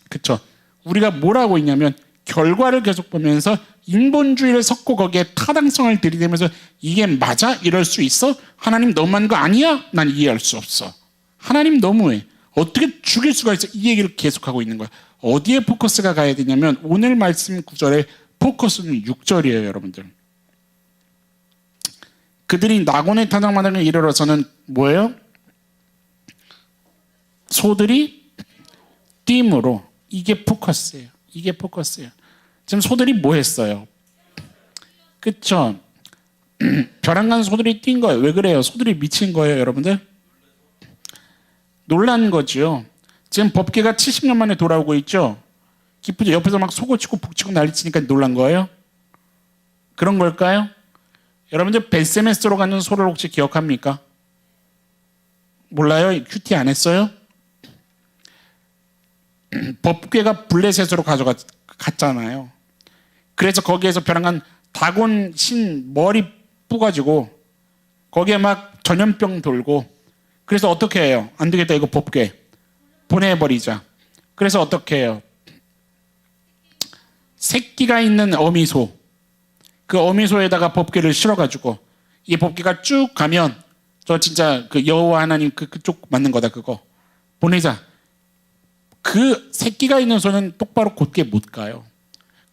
그렇죠? 우리가 뭘 하고 있냐면 결과를 계속 보면서 인본주의를 섞고 거기에 타당성을 들이대면서 이게 맞아? 이럴 수 있어? 하나님 너무한 거 아니야? 난 이해할 수 없어. 하나님 너무해. 어떻게 죽일 수가 있어? 이 얘기를 계속하고 있는 거야. 어디에 포커스가 가야 되냐면 오늘 말씀 구절의 포커스는 6절이에요. 여러분들. 그들이 낙원의 타작마당에 이르러서는 뭐예요? 소들이 띠므로. 이게 포커스예요. 이게 포커스예요. 지금 소들이 뭐 했어요? 그쵸? 벼랑간 소들이 뛴 거예요. 왜 그래요? 소들이 미친 거예요, 여러분들? 놀란 거죠. 지금 법궤가 70년 만에 돌아오고 있죠. 기쁘죠. 옆에서 막 소고치고 북치고 난리치니까 놀란 거예요. 그런 걸까요? 여러분들 벨세메스로 가는 소를 혹시 기억합니까? 몰라요? 큐티 안 했어요? 법궤가 블레셋으로 갔잖아요. 그래서 거기에서 벼랑간 다곤 신 머리 뿌가지고 거기에 막 전염병 돌고 그래서 어떻게 해요? 안 되겠다 이거 법궤 보내버리자. 그래서 어떻게 해요? 새끼가 있는 어미소 그 어미소에다가 법궤를 실어가지고 이 법궤가 쭉 가면 저 진짜 그 여호와 하나님 그쪽 맞는 거다 그거 보내자. 그 새끼가 있는 소는 똑바로 곧게 못 가요.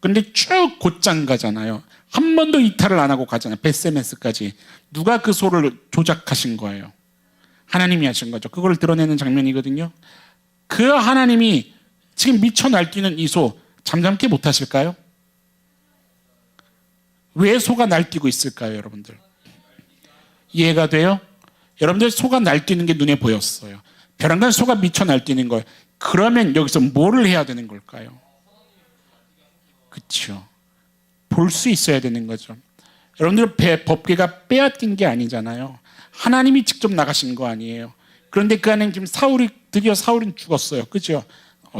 근데 쭉 곧장 가잖아요. 한 번도 이탈을 안 하고 가잖아요. 벳세메스까지. 누가 그 소를 조작하신 거예요? 하나님이 하신 거죠. 그걸 드러내는 장면이거든요. 그 하나님이 지금 미쳐 날뛰는 이 소 잠잠케 못 하실까요? 왜 소가 날뛰고 있을까요, 여러분들? 이해가 돼요? 여러분들 소가 날뛰는 게 눈에 보였어요. 벼랑간 소가 미쳐 날뛰는 거예요. 그러면 여기서 뭐를 해야 되는 걸까요? 그렇죠. 볼 수 있어야 되는 거죠. 여러분들 법궤가 빼앗긴 게 아니잖아요. 하나님이 직접 나가신 거 아니에요. 그런데 그 안에 지금 드디어 사울은 죽었어요. 그죠?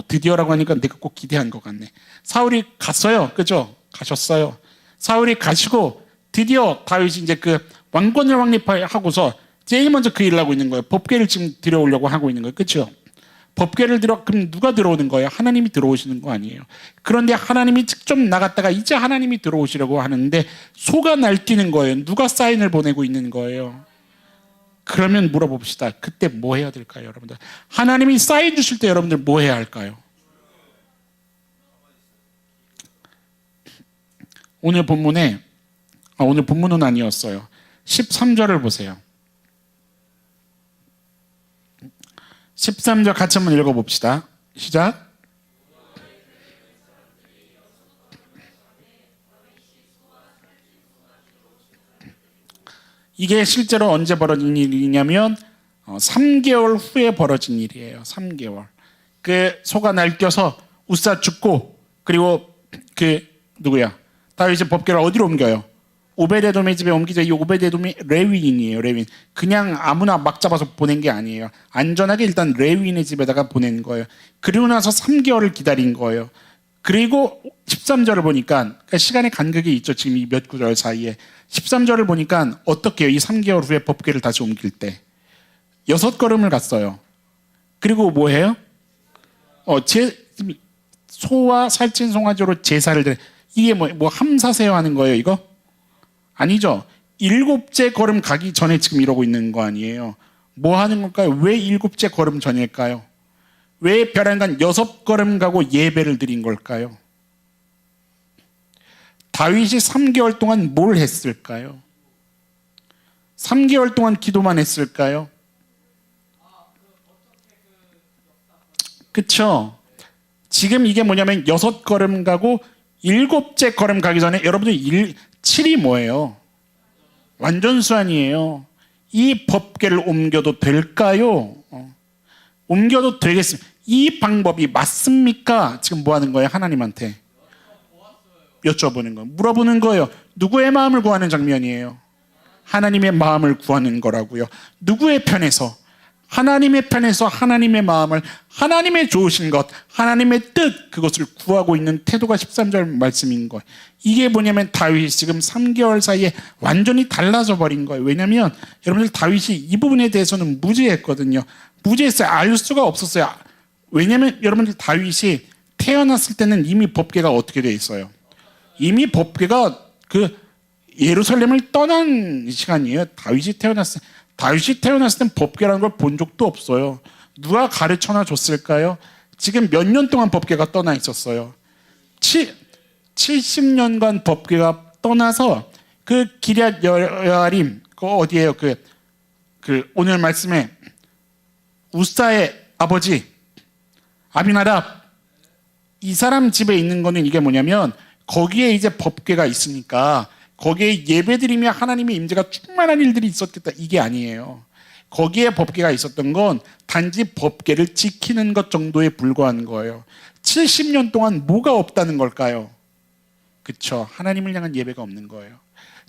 드디어라고 하니까 내가 꼭 기대한 것 같네. 사울이 갔어요. 그죠? 가셨어요. 사울이 가시고 드디어 다윗이 이제 그 왕권을 확립하고서 제일 먼저 그 일을 하고 있는 거예요. 법궤를 지금 들여오려고 하고 있는 거예요. 그렇죠? 법궤를 그럼 누가 들어오는 거예요? 하나님이 들어오시는 거 아니에요. 그런데 하나님이 직접 나갔다가 이제 하나님이 들어오시려고 하는데 소가 날뛰는 거예요. 누가 사인을 보내고 있는 거예요? 그러면 물어봅시다. 그때 뭐 해야 될까요, 여러분들? 하나님이 사인 주실 때 여러분들 뭐 해야 할까요? 오늘 본문은 아니었어요. 13절을 보세요. 13절 같이 한번 읽어봅시다. 시작. 이게 실제로 언제 벌어진 일이냐면 3개월 후에 벌어진 일이에요. 3개월. 그 소가 날뛰어서 우사 죽고 그리고 그 누구야? 다윗이 법궤를 어디로 옮겨요? 오베데돔의 집에 옮기자. 이 오베데돔이 레위인이에요. 레위인. 그냥 아무나 막 잡아서 보낸 게 아니에요. 안전하게 일단 레위인의 집에다가 보낸 거예요. 그리고 나서 3개월을 기다린 거예요. 그리고 13절을 보니까 그러니까 시간의 간격이 있죠. 지금 이 몇 구절 사이에 13절을 보니까 어떻게 해요? 이 3개월 후에 법궤를 다시 옮길 때 6걸음을 갔어요. 그리고 뭐 해요? 소와 살찐 송아지로 제사를 드려. 이게 뭐 함사세요 하는 거예요, 이거? 아니죠. 7째 걸음 가기 전에 지금 이러고 있는 거 아니에요. 뭐 하는 걸까요? 왜 7째 걸음 전일까요? 왜 벼랑간 6걸음 가고 예배를 드린 걸까요? 다윗이 3개월 동안 뭘 했을까요? 3개월 동안 기도만 했을까요? 그쵸? 지금 이게 뭐냐면 6걸음 가고 7째 걸음 가기 전에 여러분들 7이 뭐예요? 완전수환이에요. 이 법궤를 옮겨도 될까요? 옮겨도 되겠습니다. 이 방법이 맞습니까? 지금 뭐 하는 거예요? 하나님한테 여쭤보는 거예요. 물어보는 거예요. 누구의 마음을 구하는 장면이에요? 하나님의 마음을 구하는 거라고요. 누구의 편에서? 하나님의 편에서 하나님의 마음을, 하나님의 좋으신 것, 하나님의 뜻, 그것을 구하고 있는 태도가 13절 말씀인 거예요. 이게 뭐냐면 다윗이 지금 3개월 사이에 완전히 달라져 버린 거예요. 왜냐하면 여러분들 다윗이 이 부분에 대해서는 무지했거든요. 무지했어요. 알 수가 없었어요. 왜냐하면 여러분들 다윗이 태어났을 때는 이미 법궤가 어떻게 돼 있어요? 이미 법궤가 그 예루살렘을 떠난 시간이에요. 다윗이 태어났을 땐 법궤라는 걸 본 적도 없어요. 누가 가르쳐나 줬을까요? 지금 몇 년 동안 법궤가 떠나 있었어요. 70년간 법궤가 떠나서 그 기럇 여아림, 그 어디예요? 그 오늘 말씀에 우사의 아버지 아비나답, 이 사람 집에 있는 거는 이게 뭐냐면 거기에 이제 법궤가 있으니까 거기에 예배드리며 하나님의 임재가 충만한 일들이 있었겠다, 이게 아니에요. 거기에 법궤가 있었던 건 단지 법궤를 지키는 것 정도에 불과한 거예요. 70년 동안 뭐가 없다는 걸까요? 그렇죠. 하나님을 향한 예배가 없는 거예요.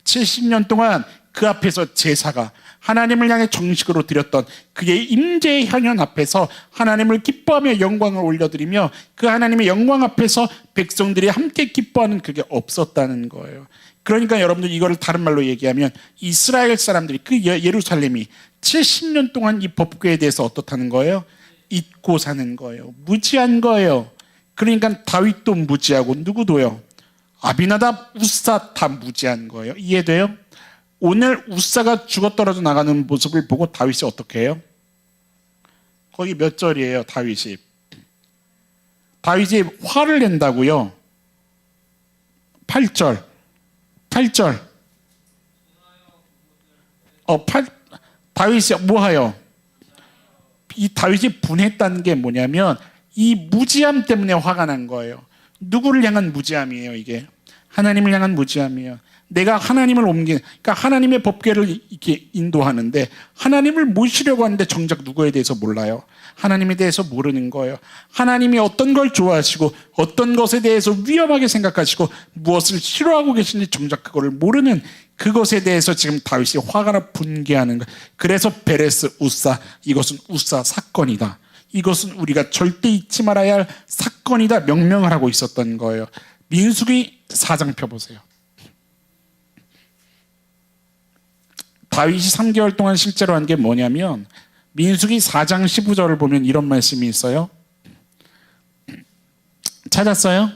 70년 동안 그 앞에서 제사가 하나님을 향해 정식으로 드렸던 그의 임재의 현현 앞에서 하나님을 기뻐하며 영광을 올려드리며 그 하나님의 영광 앞에서 백성들이 함께 기뻐하는 그게 없었다는 거예요. 그러니까 여러분들 이거를 다른 말로 얘기하면 이스라엘 사람들이 그 예루살렘이 70년 동안 이 법궤에 대해서 어떻다는 거예요? 잊고 사는 거예요. 무지한 거예요. 그러니까 다윗도 무지하고 누구도요? 아비나답, 우사 다 무지한 거예요. 이해돼요? 오늘 우사가 죽어떨어져 나가는 모습을 보고 다윗이 어떻게 해요? 거기 몇 절이에요? 다윗이 화를 낸다고요. 8절 다윗이 뭐하여? 이 다윗이 분했다는 게 뭐냐면 이 무지함 때문에 화가 난 거예요. 누구를 향한 무지함이에요? 이게 하나님을 향한 무지함이에요. 내가 하나님을 그러니까 하나님의 법궤를 이렇게 인도하는데 하나님을 모시려고 하는데 정작 누구에 대해서 몰라요? 하나님에 대해서 모르는 거예요. 하나님이 어떤 걸 좋아하시고 어떤 것에 대해서 위험하게 생각하시고 무엇을 싫어하고 계신지 정작 그거를 모르는 그것에 대해서 지금 다윗이 화가 나 분개하는 거예요. 그래서 베레스 우사, 이것은 우사 사건이다. 이것은 우리가 절대 잊지 말아야 할 사건이다 명명을 하고 있었던 거예요. 민수기 4장 펴보세요. 다윗이 3개월 동안 실제로 한 게 뭐냐면 민수기 4장 15절을 보면 이런 말씀이 있어요. 찾았어요?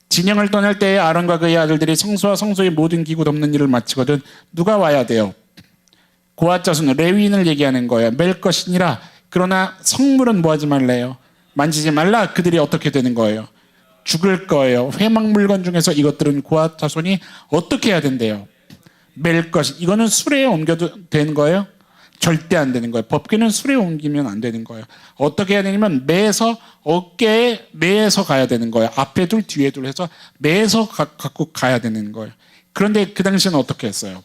진영을 떠날 때에 아론과 그의 아들들이 성소와 성소의 모든 기구 덮는 일을 마치거든 누가 와야 돼요? 고앗 자손 레위인을 얘기하는 거예요. 맬 것이니라. 그러나 성물은 뭐 하지 말래요? 만지지 말라. 그들이 어떻게 되는 거예요? 죽을 거예요. 회막 물건 중에서 이것들은 고앗 자손이 어떻게 해야 된대요? 맬 것. 이거는 수레에 옮겨도 되는 거예요? 절대 안 되는 거예요. 법궤는 수레에 옮기면 안 되는 거예요. 어떻게 해야 되냐면 매에서 어깨에 매에서 가야 되는 거예요. 앞에 둘 뒤에 둘 해서 매에서 갖고 가야 되는 거예요. 그런데 그 당시에는 어떻게 했어요?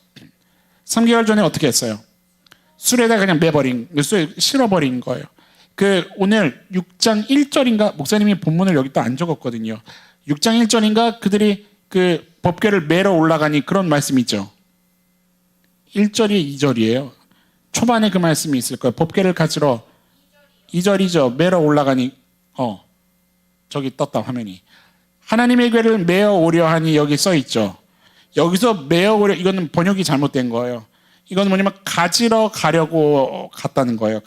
3개월 전에 어떻게 했어요? 수레에다 그냥 매버린, 수레에 실어버린 거예요. 그 오늘 6장 1절인가 목사님이 본문을 여기 또 안 적었거든요. 6장 1절인가 그들이 그 법궤를 매러 올라가니 그런 말씀이 있죠. 1절이 2절이에요. 초반에 그 말씀이 있을 거예요. 법궤를 가지러 2절이죠. 매러 올라가니 저기 떴다 화면이. 하나님의 궤를 매어 오려 하니 여기 써 있죠. 여기서 매어 오려 이거는 번역이 잘못된 거예요. 이건 뭐냐면 가지러 가려고 갔다는 거예요.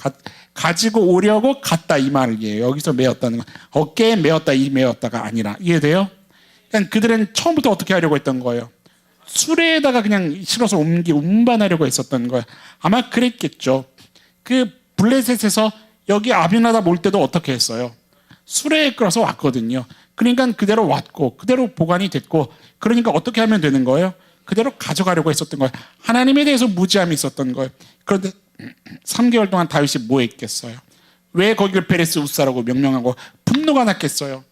가지고 오려고 갔다 이 말이에요. 여기서 매었다는 거. 어깨에 매었다 이 매었다가 아니라. 이해돼요? 그러니까 그들은 처음부터 어떻게 하려고 했던 거예요? 수레에다가 그냥 실어서 운반하려고 했었던 거예요. 아마 그랬겠죠. 그 블레셋에서 여기 아비나답 올 때도 어떻게 했어요? 수레에 끌어서 왔거든요. 그러니까 그대로 왔고 그대로 보관이 됐고 그러니까 어떻게 하면 되는 거예요? 그대로 가져가려고 했었던 거예요. 하나님에 대해서 무지함이 있었던 거예요. 그런데 3개월 동안 다윗이 뭐 했겠어요? 왜 거기를 베레스 우사라고 명명하고 분노가 났겠어요?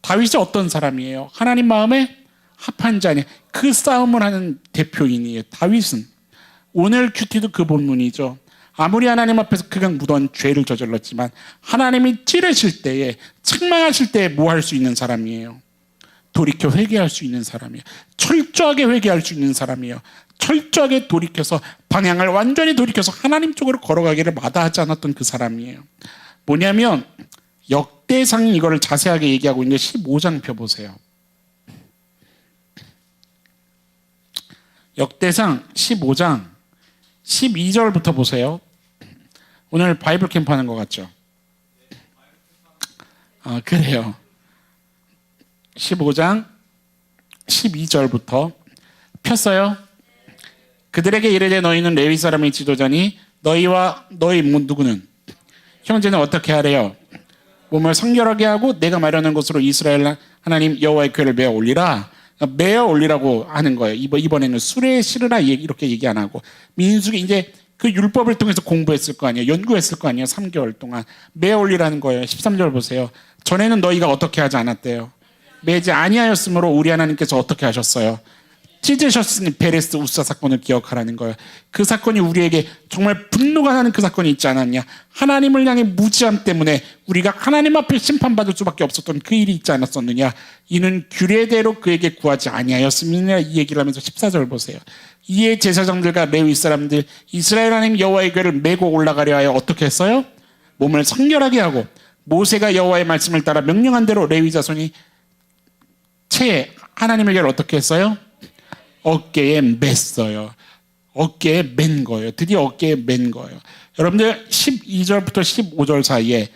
다윗이 어떤 사람이에요? 하나님 마음에 합한 자니 그 싸움을 하는 대표인이에요. 다윗은 오늘 큐티도 그 본문이죠. 아무리 하나님 앞에서 그가 무던 죄를 저질렀지만 하나님이 찌르실 때에 책망하실 때에 뭐 할 수 있는 사람이에요? 돌이켜 회개할 수 있는 사람이에요. 철저하게 회개할 수 있는 사람이에요. 철저하게 돌이켜서 방향을 완전히 돌이켜서 하나님 쪽으로 걸어가기를 마다하지 않았던 그 사람이에요. 뭐냐면 역대상이 이거를 자세하게 얘기하고 있는데 15장 펴보세요. 역대상 15장 12절부터 보세요. 오늘 바이블 캠프 하는 것 같죠? 그래요. 15장 12절부터 폈어요. 그들에게 이르되 너희는 레위 사람의 지도자니 너희와 너희 누구는 형제는 어떻게 하래요? 몸을 성결하게 하고 내가 마련한 곳으로 이스라엘 하나님 여호와의 궤를 메어 올리라. 메어 올리라고 하는 거예요. 이번에는 수레에 실으라 이렇게 얘기 안 하고 민수기 이제 그 율법을 통해서 공부했을 거 아니에요. 연구했을 거 아니에요. 3개월 동안 메어 올리라는 거예요. 13절 보세요. 전에는 너희가 어떻게 하지 않았대요? 매지 아니하였으므로 우리 하나님께서 어떻게 하셨어요? 찢으셨으니 베레스 우사 사건을 기억하라는 거예요. 그 사건이 우리에게 정말 분노가 나는 그 사건이 있지 않았냐. 하나님을 향해 무지함 때문에 우리가 하나님 앞에 심판받을 수밖에 없었던 그 일이 있지 않았었느냐. 이는 규례대로 그에게 구하지 아니하였음이냐, 이 얘기를 하면서 14절 보세요. 이에 제사장들과 레위 사람들 이스라엘 하나님 여호와의 궤를 메고 올라가려 하여 어떻게 했어요? 몸을 성결하게 하고 모세가 여호와의 말씀을 따라 명령한 대로 레위 자손이 채 하나님의 궤를 어떻게 했어요? 어깨에 맸어요. 어깨에 맨 거예요. 드디어 어깨에 맨 거예요. 여러분들 12절부터 15절 사이에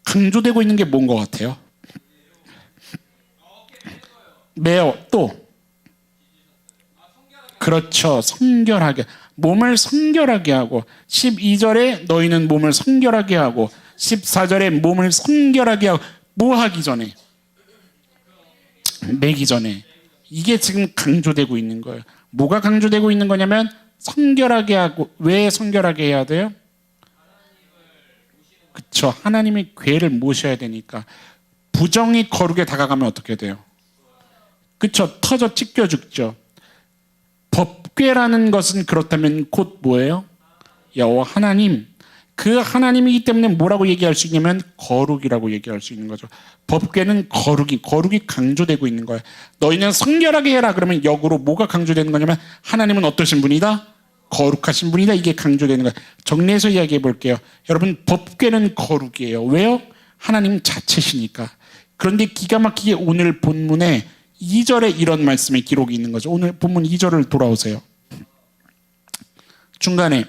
강조되고 있는 게 뭔 것 같아요? 매어 또 그렇죠. 성결하게 몸을 성결하게 하고 12절에 너희는 몸을 성결하게 하고 14절에 몸을 성결하게 하고 뭐 하기 전에? 매기 전에. 이게 지금 강조되고 있는 거예요. 뭐가 강조되고 있는 거냐면 성결하게 하고. 왜 성결하게 해야 돼요? 그렇죠. 하나님의 궤를 모셔야 되니까. 부정이 거룩에 다가가면 어떻게 돼요? 그렇죠. 터져 찢겨 죽죠. 법궤라는 것은 그렇다면 곧 뭐예요? 여호와 하나님. 그 하나님이기 때문에 뭐라고 얘기할 수 있냐면 거룩이라고 얘기할 수 있는 거죠. 법궤는 거룩이 강조되고 있는 거예요. 너희는 성결하게 해라. 그러면 역으로 뭐가 강조되는 거냐면 하나님은 어떠신 분이다? 거룩하신 분이다. 이게 강조되는 거예요. 정리해서 이야기해 볼게요. 여러분, 법궤는 거룩이에요. 왜요? 하나님 자체시니까. 그런데 기가 막히게 오늘 본문에 2절에 이런 말씀의 기록이 있는 거죠. 오늘 본문 2절을 돌아오세요. 중간에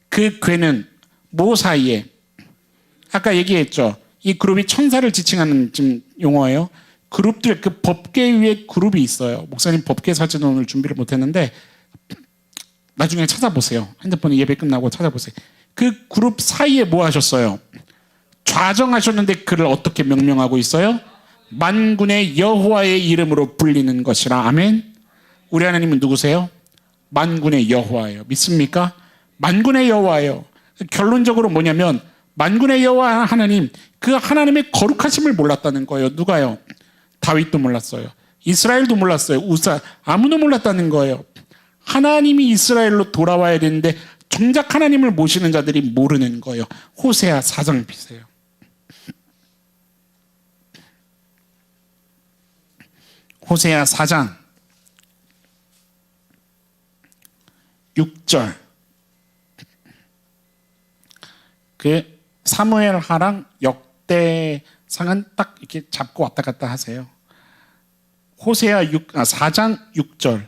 그 궤는 뭐 사이에, 아까 얘기했죠. 이 그룹이 천사를 지칭하는 지금 용어예요. 그룹들, 그 법궤 위에 그룹이 있어요. 목사님 법궤 사진은 오늘 준비를 못했는데 나중에 찾아보세요. 핸드폰에 예배 끝나고 찾아보세요. 그 그룹 사이에 뭐 하셨어요? 좌정하셨는데 그를 어떻게 명명하고 있어요? 만군의 여호와의 이름으로 불리는 것이라. 아멘. 우리 하나님은 누구세요? 만군의 여호와예요. 믿습니까? 만군의 여호와예요. 결론적으로 뭐냐면 만군의 여호와 하나님, 그 하나님의 거룩하심을 몰랐다는 거예요. 누가요? 다윗도 몰랐어요. 이스라엘도 몰랐어요. 우사, 아무도 몰랐다는 거예요. 하나님이 이스라엘로 돌아와야 되는데 정작 하나님을 모시는 자들이 모르는 거예요. 호세아 4장 비세요. 호세아 4장 6절. 그 사무엘 하랑 역대상은 딱 이렇게 잡고 왔다 갔다 하세요. 호세아 4장 6절.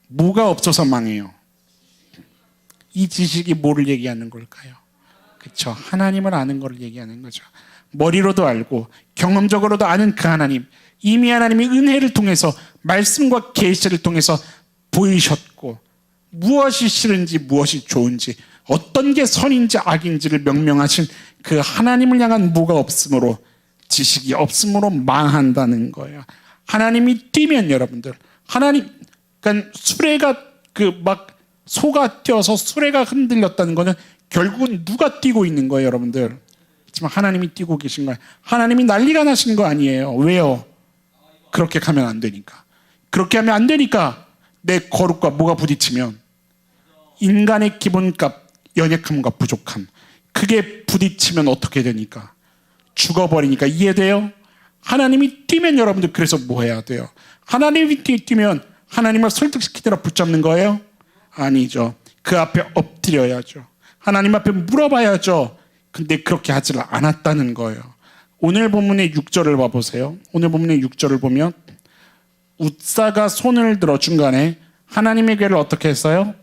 무가 없어서 망해요. 이 지식이 뭐를 얘기하는 걸까요? 그렇죠. 하나님을 아는 걸 얘기하는 거죠. 머리로도 알고 경험적으로도 아는 그 하나님. 이미 하나님이 은혜를 통해서 말씀과 계시를 통해서 보이셨고 무엇이 싫은지 무엇이 좋은지 어떤 게 선인지 악인지를 명명하신 그 하나님을 향한 무가 없으므로, 지식이 없으므로 망한다는 거예요. 하나님이 뛰면 여러분들, 하나님, 그러니까 수레가 막 소가 뛰어서 수레가 흔들렸다는 거는 결국은 누가 뛰고 있는 거예요, 여러분들. 지금 하나님이 뛰고 계신 거예요. 하나님이 난리가 나신 거 아니에요. 왜요? 그렇게 가면 안 되니까. 그렇게 하면 안 되니까 내 거룩과 뭐가 부딪히면 인간의 기본값, 연약함과 부족함, 그게 부딪히면 어떻게 되니까? 죽어버리니까. 이해돼요? 하나님이 뛰면 여러분들 그래서 뭐 해야 돼요? 하나님이 뛰면 하나님을 설득시키더라 붙잡는 거예요? 아니죠. 그 앞에 엎드려야죠. 하나님 앞에 물어봐야죠. 근데 그렇게 하질 않았다는 거예요. 오늘 본문의 6절을 봐보세요. 오늘 본문의 6절을 보면 웃사가 손을 들어 중간에 하나님의 궤를 어떻게 했어요?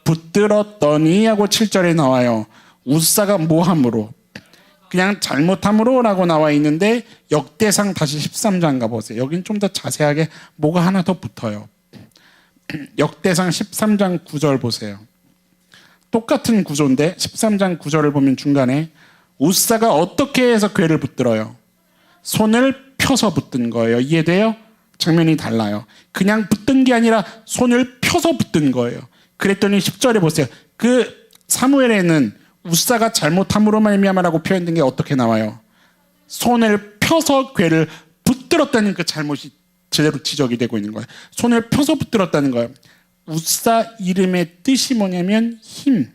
붙들었더니 하고 7절에 나와요. 웃사가 뭐함으로? 그냥 잘못함으로 라고 나와 있는데 역대상 다시 13장 가보세요. 여긴 좀 더 자세하게 뭐가 하나 더 붙어요. 역대상 13장 9절 보세요. 똑같은 구조인데 13장 9절을 보면 중간에 웃사가 어떻게 해서 궤를 붙들어요? 손을 펴서 붙든 거예요. 이해돼요? 장면이 달라요. 그냥 붙든 게 아니라 손을 펴서 붙든 거예요. 그랬더니 10절에 보세요. 그 사무엘에는 웃사가 잘못함으로 말미암아라고 표현된 게 어떻게 나와요? 손을 펴서 궤를 붙들었다는 그 잘못이 제대로 지적이 되고 있는 거예요. 손을 펴서 붙들었다는 거예요. 웃사 이름의 뜻이 뭐냐면 힘,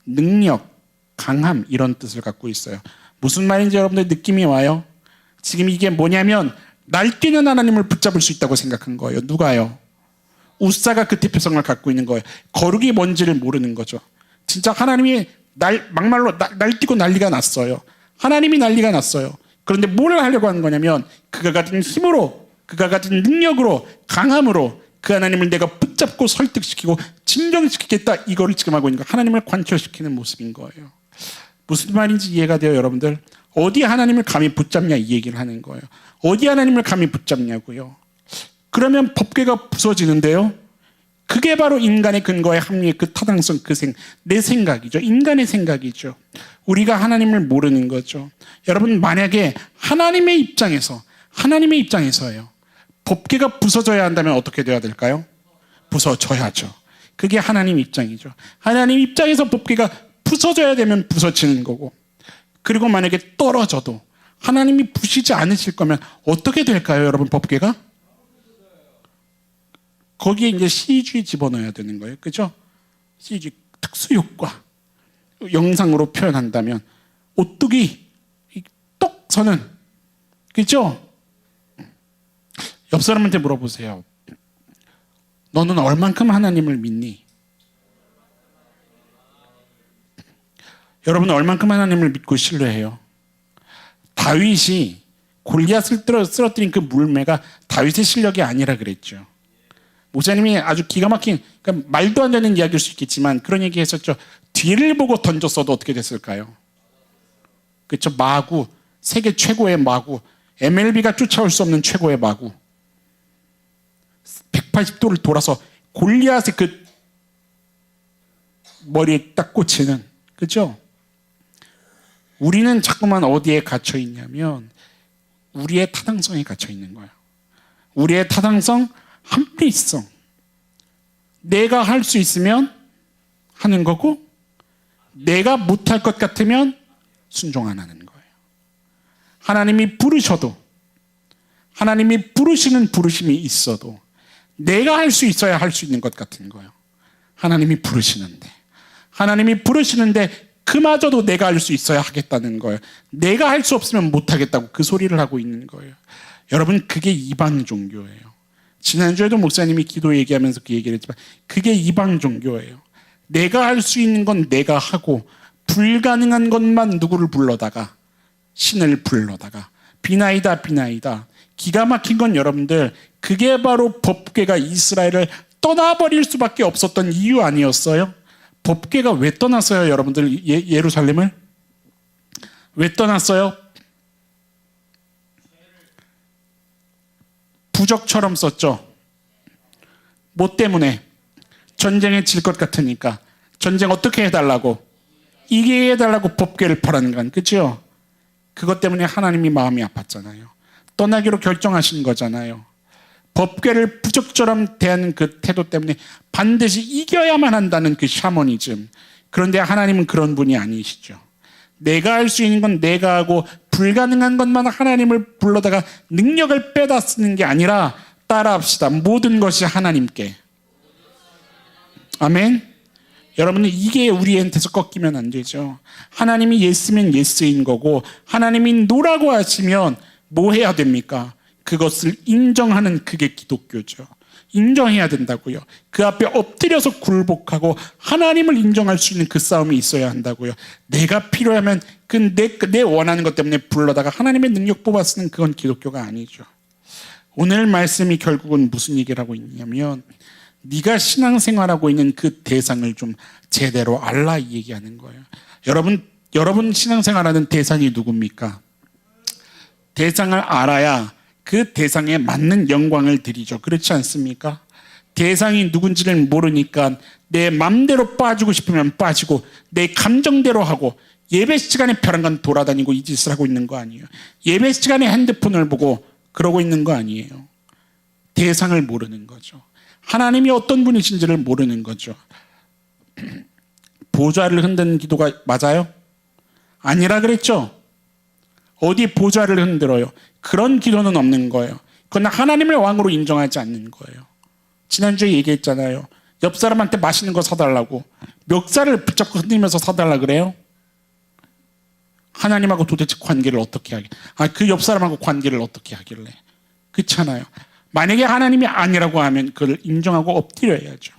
능력, 강함 이런 뜻을 갖고 있어요. 무슨 말인지 여러분들 느낌이 와요? 지금 이게 뭐냐면 날뛰는 하나님을 붙잡을 수 있다고 생각한 거예요. 누가요? 웃사가 그 대표성을 갖고 있는 거예요. 거룩이 뭔지를 모르는 거죠. 진짜 하나님이 막말로 날뛰고 난리가 났어요. 하나님이 난리가 났어요. 그런데 뭘 하려고 하는 거냐면 그가 가진 힘으로, 그가 가진 능력으로, 강함으로 그 하나님을 내가 붙잡고 설득시키고 진정시키겠다, 이거를 지금 하고 있는 거예요. 하나님을 관철시키는 모습인 거예요. 무슨 말인지 이해가 돼요, 여러분들? 어디 하나님을 감히 붙잡냐, 이 얘기를 하는 거예요. 어디 하나님을 감히 붙잡냐고요. 그러면 법궤가 부서지는데요. 그게 바로 인간의 근거의 합리의 그 타당성, 내 생각이죠. 인간의 생각이죠. 우리가 하나님을 모르는 거죠. 여러분, 만약에 하나님의 입장에서요. 법궤가 부서져야 한다면 어떻게 돼야 될까요? 부서져야죠. 그게 하나님 입장이죠. 하나님 입장에서 법궤가 부서져야 되면 부서지는 거고, 그리고 만약에 떨어져도 하나님이 부시지 않으실 거면 어떻게 될까요, 여러분? 법궤가? 거기에 이제 CG 집어넣어야 되는 거예요. 그죠? CG 특수효과. 영상으로 표현한다면 오뚜기 똑 서는, 그죠? 옆 사람한테 물어보세요. 너는 얼만큼 하나님을 믿니? 여러분, 얼만큼 하나님을 믿고 신뢰해요? 다윗이 골리앗을 쓰러뜨린 그 물매가 다윗의 실력이 아니라 그랬죠. 목사님이 아주 기가 막힌, 그러니까 말도 안 되는 이야기일 수 있겠지만 그런 얘기 했었죠. 뒤를 보고 던졌어도 어떻게 됐을까요? 그렇죠. 마구, 세계 최고의 마구, MLB가 쫓아올 수 없는 최고의 마구, 180도를 돌아서 골리앗의 그 머리에 딱 꽂히는, 그렇죠? 우리는 자꾸만 어디에 갇혀 있냐면 우리의 타당성에 갇혀 있는 거예요. 우리의 타당성, 합리성. 내가 할 수 있으면 하는 거고, 내가 못할 것 같으면 순종 안 하는 거예요. 하나님이 부르셔도, 하나님이 부르시는 부르심이 있어도 내가 할 수 있어야 할 수 있는 것 같은 거예요. 하나님이 부르시는데 그마저도 내가 할 수 있어야 하겠다는 거예요. 내가 할 수 없으면 못하겠다고 그 소리를 하고 있는 거예요. 여러분, 그게 이방 종교예요. 지난주에도 목사님이 기도 얘기하면서 그 얘기를 했지만 그게 이방 종교예요. 내가 할 수 있는 건 내가 하고 불가능한 것만 누구를 불러다가, 신을 불러다가 비나이다. 기가 막힌 건 여러분들, 그게 바로 법궤가 이스라엘을 떠나버릴 수밖에 없었던 이유 아니었어요? 법궤가 왜 떠났어요, 여러분들? 예루살렘을 왜 떠났어요? 부적처럼 썼죠. 뭐 때문에? 전쟁에 질 것 같으니까. 전쟁 어떻게 해달라고? 이게 해달라고 법궤를 퍼라는 건, 그렇죠? 그것 때문에 하나님이 마음이 아팠잖아요. 떠나기로 결정하신 거잖아요. 법궤를 부적처럼 대하는 그 태도 때문에 반드시 이겨야만 한다는 그 샤머니즘. 그런데 하나님은 그런 분이 아니시죠. 내가 할 수 있는 건 내가 하고 불가능한 것만 하나님을 불러다가 능력을 빼다 쓰는 게 아니라, 따라합시다. 모든 것이 하나님께. 아멘. 여러분은 이게 우리한테서 꺾이면 안 되죠. 하나님이 예스면 예스인 거고, 하나님이 노라고 하시면 뭐 해야 됩니까? 그것을 인정하는, 그게 기독교죠. 인정해야 된다고요. 그 앞에 엎드려서 굴복하고 하나님을 인정할 수 있는 그 싸움이 있어야 한다고요. 내가 필요하면 내 원하는 것 때문에 불러다가 하나님의 능력 뽑아 쓰는, 그건 기독교가 아니죠. 오늘 말씀이 결국은 무슨 얘기를 하고 있냐면, 네가 신앙생활하고 있는 그 대상을 좀 제대로 알라, 이 얘기하는 거예요. 여러분 신앙생활하는 대상이 누굽니까? 대상을 알아야 그 대상에 맞는 영광을 드리죠. 그렇지 않습니까? 대상이 누군지를 모르니까 내 맘대로 빠지고 싶으면 빠지고 내 감정대로 하고, 예배 시간에 벼랑간 돌아다니고 이 짓을 하고 있는 거 아니에요. 예배 시간에 핸드폰을 보고 그러고 있는 거 아니에요. 대상을 모르는 거죠. 하나님이 어떤 분이신지를 모르는 거죠. 보좌를 흔드는 기도가 맞아요? 아니라 그랬죠. 어디 보좌를 흔들어요? 그런 기도는 없는 거예요. 그건 하나님을 왕으로 인정하지 않는 거예요. 지난주에 얘기했잖아요. 옆 사람한테 맛있는 거 사달라고 멱살을 붙잡고 흔들면서 사달라 그래요. 하나님하고 도대체 관계를 어떻게 하게? 그 옆 사람하고 관계를 어떻게 하길래? 그렇잖아요. 만약에 하나님이 아니라고 하면 그걸 인정하고 엎드려야죠.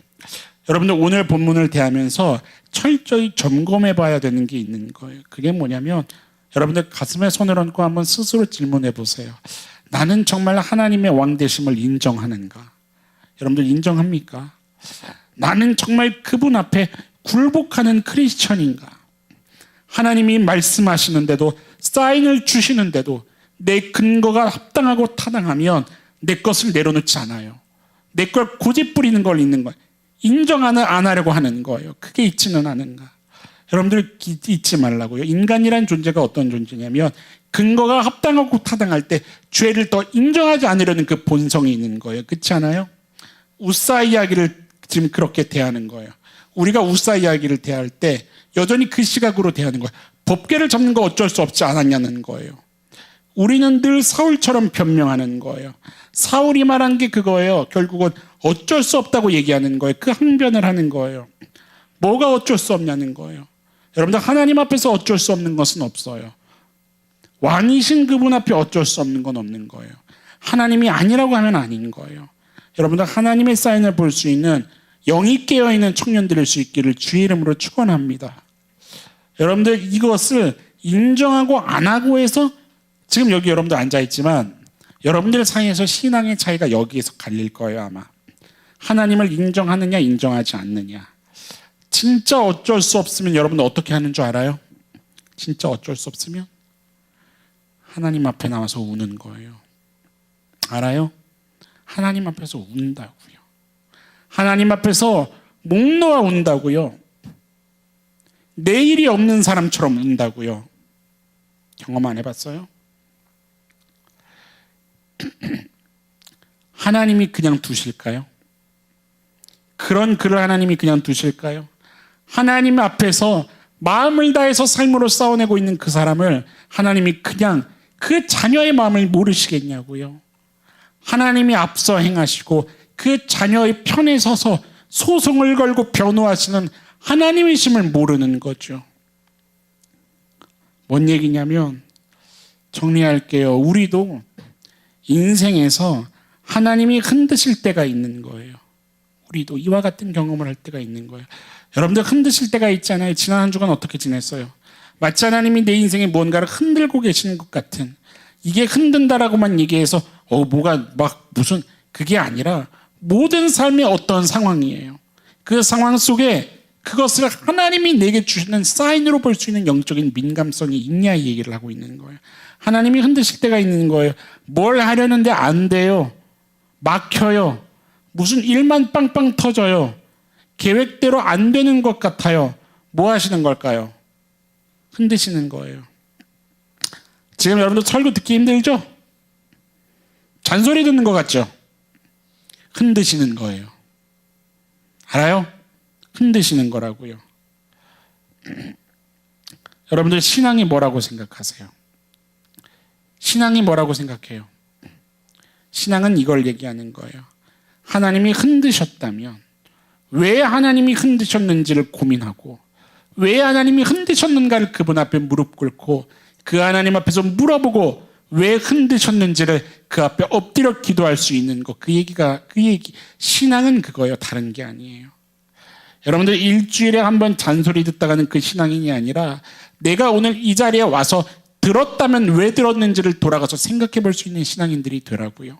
여러분들 오늘 본문을 대하면서 철저히 점검해 봐야 되는 게 있는 거예요. 그게 뭐냐면 여러분들 가슴에 손을 얹고 한번 스스로 질문해 보세요. 나는 정말 하나님의 왕 되심을 인정하는가? 여러분들 인정합니까? 나는 정말 그분 앞에 굴복하는 크리스천인가? 하나님이 말씀하시는데도 사인을 주시는데도 내 근거가 합당하고 타당하면 내 것을 내려놓지 않아요. 내 걸 고집 부리는 걸 있는 거예요. 인정하는 안 하려고 하는 거예요. 그게 있지는 않은가? 여러분들 잊지 말라고요. 인간이란 존재가 어떤 존재냐면 근거가 합당하고 타당할 때 죄를 더 인정하지 않으려는 그 본성이 있는 거예요. 그렇지 않아요? 우사 이야기를 지금 그렇게 대하는 거예요. 우리가 우사 이야기를 대할 때 여전히 그 시각으로 대하는 거예요. 법궤를 잡는 거 어쩔 수 없지 않았냐는 거예요. 우리는 늘 사울처럼 변명하는 거예요. 사울이 말한 게 그거예요. 결국은 어쩔 수 없다고 얘기하는 거예요. 그 항변을 하는 거예요. 뭐가 어쩔 수 없냐는 거예요. 여러분들 하나님 앞에서 어쩔 수 없는 것은 없어요. 왕이신 그분 앞에 어쩔 수 없는 건 없는 거예요. 하나님이 아니라고 하면 아닌 거예요. 여러분들 하나님의 사인을 볼 수 있는 영이 깨어있는 청년들일 수 있기를 주의 이름으로 축원합니다. 여러분들 이것을 인정하고 안 하고 해서 지금 여기 여러분들 앉아있지만 여러분들 사이에서 신앙의 차이가 여기에서 갈릴 거예요. 아마 하나님을 인정하느냐 인정하지 않느냐. 진짜 어쩔 수 없으면 여러분들 어떻게 하는 줄 알아요? 진짜 어쩔 수 없으면 하나님 앞에 나와서 우는 거예요. 알아요? 하나님 앞에서 운다고요. 하나님 앞에서 목 놓아 운다고요. 내일이 없는 사람처럼 운다고요. 경험 안 해봤어요? 하나님이 그냥 두실까요? 그런 그를 하나님이 그냥 두실까요? 하나님 앞에서 마음을 다해서 삶으로 싸워내고 있는 그 사람을 하나님이 그냥 그 자녀의 마음을 모르시겠냐고요. 하나님이 앞서 행하시고 그 자녀의 편에 서서 소송을 걸고 변호하시는 하나님이심을 모르는 거죠. 뭔 얘기냐면 정리할게요. 우리도 인생에서 하나님이 흔드실 때가 있는 거예요. 우리도 이와 같은 경험을 할 때가 있는 거예요. 여러분들 흔드실 때가 있잖아요. 지난 한 주간 어떻게 지냈어요? 마치 하나님이 내 인생에 뭔가를 흔들고 계시는 것 같은, 이게 흔든다라고만 얘기해서 뭐가 막 무슨, 그게 아니라 모든 삶의 어떤 상황이에요. 그 상황 속에 그것을 하나님이 내게 주시는 사인으로 볼 수 있는 영적인 민감성이 있냐 이 얘기를 하고 있는 거예요. 하나님이 흔드실 때가 있는 거예요. 뭘 하려는데 안 돼요. 막혀요. 무슨 일만 빵빵 터져요. 계획대로 안 되는 것 같아요. 뭐 하시는 걸까요? 흔드시는 거예요. 지금 여러분들 설교 듣기 힘들죠? 잔소리 듣는 것 같죠? 흔드시는 거예요. 알아요? 흔드시는 거라고요. 여러분들 신앙이 뭐라고 생각하세요? 신앙이 뭐라고 생각해요? 신앙은 이걸 얘기하는 거예요. 하나님이 흔드셨다면 왜 하나님이 흔드셨는지를 고민하고 왜 하나님이 흔드셨는가를 그분 앞에 무릎 꿇고 그 하나님 앞에서 물어보고 왜 흔드셨는지를 그 앞에 엎드려 기도할 수 있는 것. 그 얘기. 신앙은 그거예요. 다른 게 아니에요. 여러분들 일주일에 한 번 잔소리 듣다가는 그 신앙인이 아니라 내가 오늘 이 자리에 와서 들었다면 왜 들었는지를 돌아가서 생각해 볼 수 있는 신앙인들이 되라고요.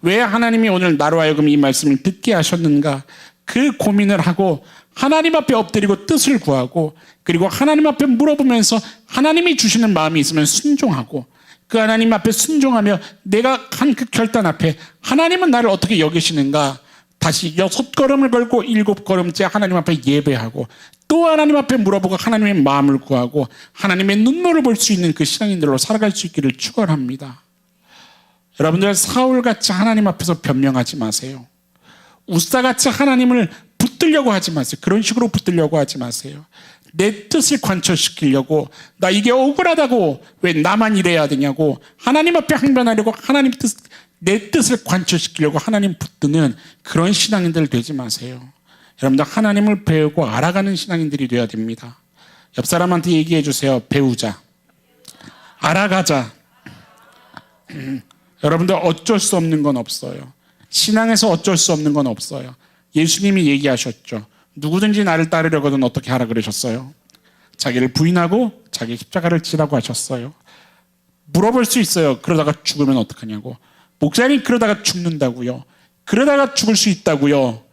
왜 하나님이 오늘 나로 하여금 이 말씀을 듣게 하셨는가, 그 고민을 하고 하나님 앞에 엎드리고 뜻을 구하고 그리고 하나님 앞에 물어보면서 하나님이 주시는 마음이 있으면 순종하고 그 하나님 앞에 순종하며 내가 한 그 결단 앞에 하나님은 나를 어떻게 여기시는가 다시 6걸음을 걸고 7걸음째 하나님 앞에 예배하고 또 하나님 앞에 물어보고 하나님의 마음을 구하고 하나님의 눈물을 볼 수 있는 그 신앙인들로 살아갈 수 있기를 축원합니다. 여러분들 사울같이 하나님 앞에서 변명하지 마세요. 우사같이 하나님을 붙들려고 하지 마세요. 그런 식으로 붙들려고 하지 마세요. 내 뜻을 관철시키려고 나 이게 억울하다고 왜 나만 이래야 되냐고 하나님 앞에 항변하려고 하나님 뜻 내 뜻을 관철시키려고 하나님 붙드는 그런 신앙인들 되지 마세요. 여러분들 하나님을 배우고 알아가는 신앙인들이 되어야 됩니다. 옆 사람한테 얘기해 주세요. 배우자. 알아가자. 여러분들 어쩔 수 없는 건 없어요. 신앙에서 어쩔 수 없는 건 없어요. 예수님이 얘기하셨죠. 누구든지 나를 따르려거든 어떻게 하라 그러셨어요? 자기를 부인하고 자기 십자가를 지라고 하셨어요. 물어볼 수 있어요. 그러다가 죽으면 어떡하냐고. 목사님 그러다가 죽는다고요. 그러다가 죽을 수 있다고요.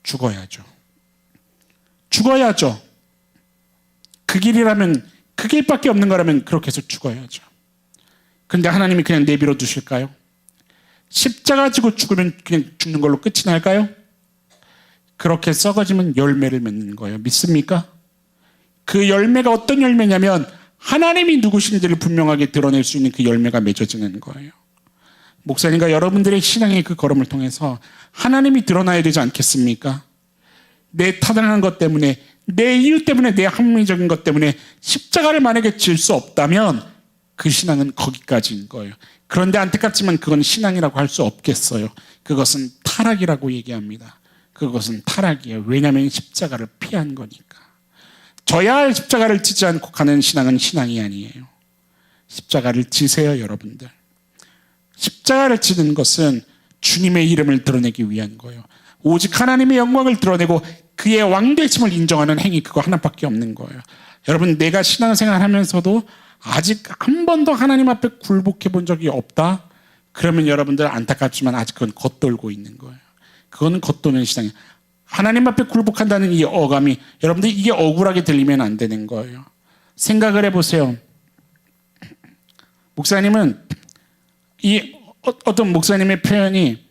죽어야죠. 죽어야죠. 그 길이라면, 그 길밖에 없는 거라면 그렇게 해서 죽어야죠. 근데 하나님이 그냥 내버려 두실까요? 십자가 지고 죽으면 그냥 죽는 걸로 끝이 날까요? 그렇게 썩어지면 열매를 맺는 거예요. 믿습니까? 그 열매가 어떤 열매냐면 하나님이 누구신지를 분명하게 드러낼 수 있는 그 열매가 맺어지는 거예요. 목사님과 여러분들의 신앙의 그 걸음을 통해서 하나님이 드러나야 되지 않겠습니까? 내 타당한 것 때문에, 내 이유 때문에, 내 합리적인 것 때문에 십자가를 만약에 질 수 없다면 그 신앙은 거기까지인 거예요. 그런데 안타깝지만 그건 신앙이라고 할 수 없겠어요. 그것은 타락이라고 얘기합니다. 그것은 타락이에요. 왜냐하면 십자가를 피한 거니까. 져야 할 십자가를 지지 않고 가는 신앙은 신앙이 아니에요. 십자가를 지세요, 여러분들. 십자가를 지는 것은 주님의 이름을 드러내기 위한 거예요. 오직 하나님의 영광을 드러내고 그의 왕되심을 인정하는 행위, 그거 하나밖에 없는 거예요. 여러분, 내가 신앙생활 하면서도 아직 한 번도 하나님 앞에 굴복해 본 적이 없다? 그러면 여러분들 안타깝지만 아직 그건 겉돌고 있는 거예요. 그거는 겉도는 신앙이에요. 하나님 앞에 굴복한다는 이 어감이, 여러분들 이게 억울하게 들리면 안 되는 거예요. 생각을 해보세요. 목사님은 이 어떤 목사님의 표현이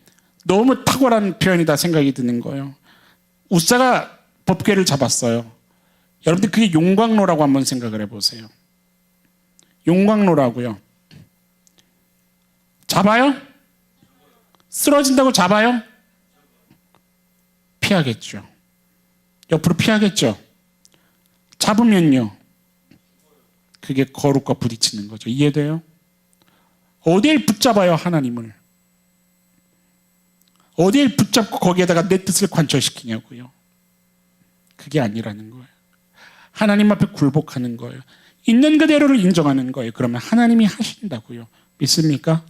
너무 탁월한 표현이다 생각이 드는 거예요. 우사가 법궤를 잡았어요. 여러분들 그게 용광로라고 한번 생각을 해보세요. 용광로라고요. 잡아요? 쓰러진다고 잡아요? 피하겠죠. 옆으로 피하겠죠. 잡으면요. 그게 거룩과 부딪히는 거죠. 이해돼요? 어디에 붙잡아요, 하나님을? 어디에 붙잡고 거기에다가 내 뜻을 관철시키냐고요. 그게 아니라는 거예요. 하나님 앞에 굴복하는 거예요. 있는 그대로를 인정하는 거예요. 그러면 하나님이 하신다고요. 믿습니까?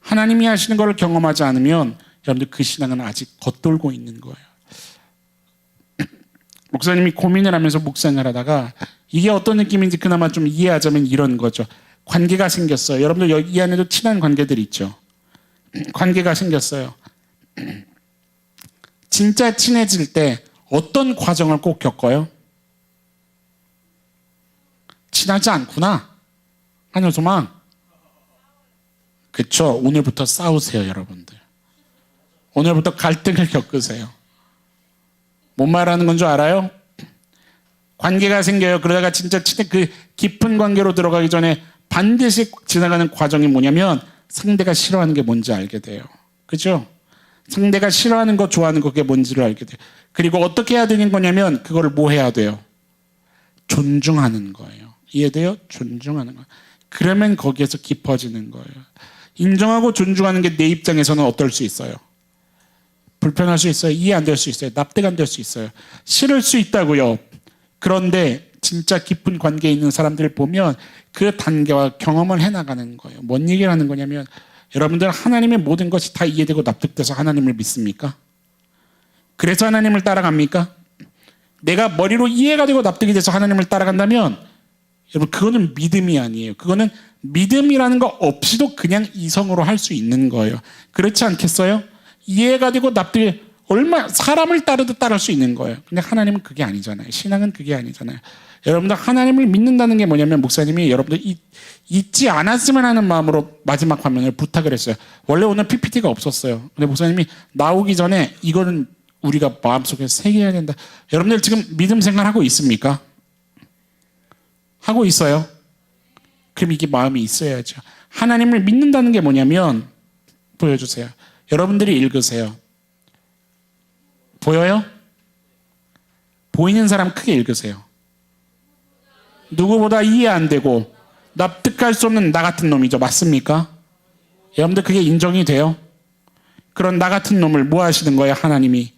하나님이 하시는 걸 경험하지 않으면 여러분들 그 신앙은 아직 겉돌고 있는 거예요. 목사님이 고민을 하면서 묵상을 하다가 이게 어떤 느낌인지 그나마 좀 이해하자면 이런 거죠. 관계가 생겼어요. 여러분들 여기 이 안에도 친한 관계들이 있죠. 관계가 생겼어요. 진짜 친해질 때 어떤 과정을 꼭 겪어요? 친하지 않구나. 한효소망. 그렇죠. 오늘부터 싸우세요, 여러분들. 오늘부터 갈등을 겪으세요. 뭔 말하는 건 줄 알아요? 관계가 생겨요. 그러다가 진짜 그 깊은 관계로 들어가기 전에 반드시 지나가는 과정이 뭐냐면 상대가 싫어하는 게 뭔지 알게 돼요. 그죠? 상대가 싫어하는 거, 좋아하는 거, 그게 뭔지를 알게 돼요. 그리고 어떻게 해야 되는 거냐면 그거를 뭐 해야 돼요? 존중하는 거예요. 이해돼요? 존중하는 거예요. 그러면 거기에서 깊어지는 거예요. 인정하고 존중하는 게 내 입장에서는 어떨 수 있어요? 불편할 수 있어요. 이해 안 될 수 있어요. 납득 안 될 수 있어요. 싫을 수 있다고요. 그런데 진짜 깊은 관계에 있는 사람들을 보면 그 단계와 경험을 해나가는 거예요. 뭔 얘기를 하는 거냐면 여러분들 하나님의 모든 것이 다 이해되고 납득돼서 하나님을 믿습니까? 그래서 하나님을 따라갑니까? 내가 머리로 이해가 되고 납득이 돼서 하나님을 따라간다면 여러분 그거는 믿음이 아니에요. 그거는 믿음이라는 거 없이도 그냥 이성으로 할 수 있는 거예요. 그렇지 않겠어요? 이해가 되고 납득이 사람을 따르듯 따를 수 있는 거예요. 근데 하나님은 그게 아니잖아요. 신앙은 그게 아니잖아요. 여러분들 하나님을 믿는다는 게 뭐냐면 목사님이 여러분들 잊지 않았으면 하는 마음으로 마지막 화면을 부탁을 했어요. 원래 오늘 PPT가 없었어요. 근데 목사님이 나오기 전에 이거는 우리가 마음속에 새겨야 된다. 여러분들 지금 믿음 생활하고 있습니까? 하고 있어요? 그럼 이게 마음이 있어야죠. 하나님을 믿는다는 게 뭐냐면 보여주세요. 여러분들이 읽으세요. 보여요? 보이는 사람 크게 읽으세요. 누구보다 이해 안 되고 납득할 수 없는 나 같은 놈이죠. 맞습니까? 여러분들 그게 인정이 돼요? 그런 나 같은 놈을 뭐 하시는 거예요? 하나님이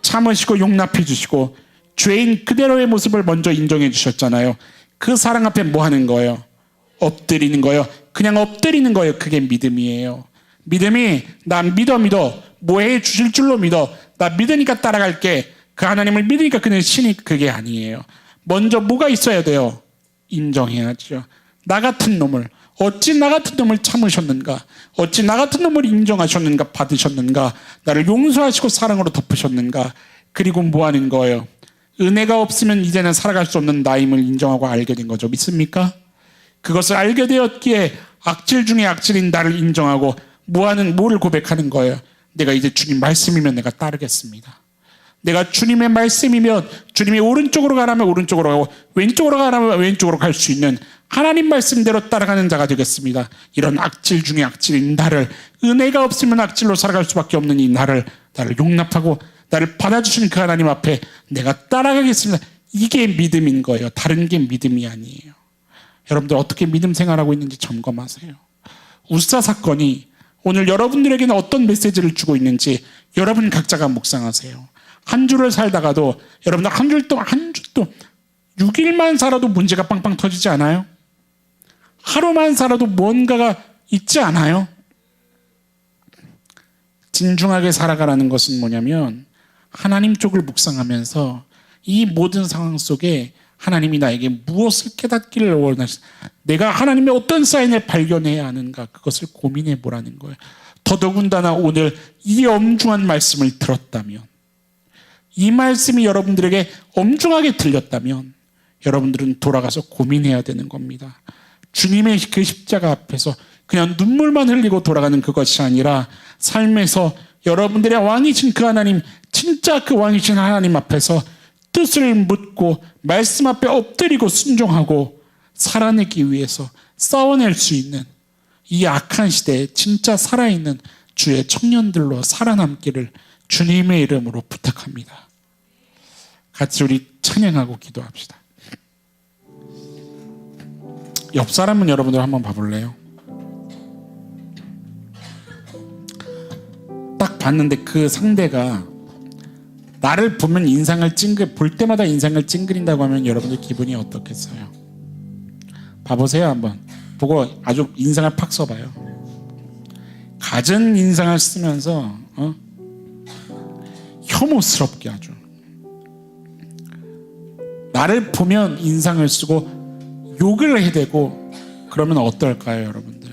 참으시고 용납해 주시고 죄인 그대로의 모습을 먼저 인정해 주셨잖아요. 그 사랑 앞에 뭐 하는 거예요? 엎드리는 거예요. 그냥 엎드리는 거예요. 그게 믿음이에요. 믿음이 나 믿어 뭐 해 주실 줄로 믿어. 나 믿으니까 따라갈게. 그 하나님을 믿으니까 그는 신이 그게 아니에요. 먼저 뭐가 있어야 돼요? 인정해야죠. 나 같은 놈을 어찌 나 같은 놈을 참으셨는가? 어찌 나 같은 놈을 인정하셨는가? 받으셨는가? 나를 용서하시고 사랑으로 덮으셨는가? 그리고 뭐 하는 거예요? 은혜가 없으면 이제는 살아갈 수 없는 나임을 인정하고 알게 된 거죠. 믿습니까? 그것을 알게 되었기에 악질 중에 악질인 나를 인정하고 뭐를 고백하는 거예요? 내가 이제 주님 말씀이면 내가 따르겠습니다. 내가 주님의 말씀이면 주님이 오른쪽으로 가라면 오른쪽으로 가고 왼쪽으로 가라면 왼쪽으로 갈 수 있는 하나님 말씀대로 따라가는 자가 되겠습니다. 이런 악질 중에 악질인 나를, 은혜가 없으면 악질로 살아갈 수밖에 없는 이 나를 용납하고 나를 받아주시는 그 하나님 앞에 내가 따라가겠습니다. 이게 믿음인 거예요. 다른 게 믿음이 아니에요. 여러분들 어떻게 믿음 생활하고 있는지 점검하세요. 우사 사건이 오늘 여러분들에게는 어떤 메시지를 주고 있는지 여러분 각자가 묵상하세요. 한 주를 살다가도 여러분들 한 주 또 6일만 살아도 문제가 빵빵 터지지 않아요? 하루만 살아도 뭔가가 있지 않아요? 진중하게 살아가라는 것은 뭐냐면 하나님 쪽을 묵상하면서 이 모든 상황 속에 하나님이 나에게 무엇을 깨닫기를 원하시, 내가 하나님의 어떤 사인을 발견해야 하는가, 그것을 고민해 보라는 거예요. 더더군다나 오늘 이 엄중한 말씀을 들었다면, 이 말씀이 여러분들에게 엄중하게 들렸다면 여러분들은 돌아가서 고민해야 되는 겁니다. 주님의 그 십자가 앞에서 그냥 눈물만 흘리고 돌아가는 그것이 아니라 삶에서 여러분들의 왕이신 그 하나님, 진짜 그 왕이신 하나님 앞에서 뜻을 묻고 말씀 앞에 엎드리고 순종하고 살아내기 위해서 싸워낼 수 있는 이 악한 시대에 진짜 살아있는 주의 청년들로 살아남기를 주님의 이름으로 부탁합니다. 같이 우리 찬양하고 기도합시다. 옆 사람은 여러분들 한번 봐볼래요? 딱 봤는데 그 상대가 나를 보면 볼 때마다 인상을 찡그린다고 하면 여러분들 기분이 어떻겠어요? 봐보세요. 한번 보고 아주 인상을 팍 써봐요. 갖은 인상을 쓰면서 혐오스럽게 아주 나를 보면 인상을 쓰고 욕을 해대고 그러면 어떨까요, 여러분들?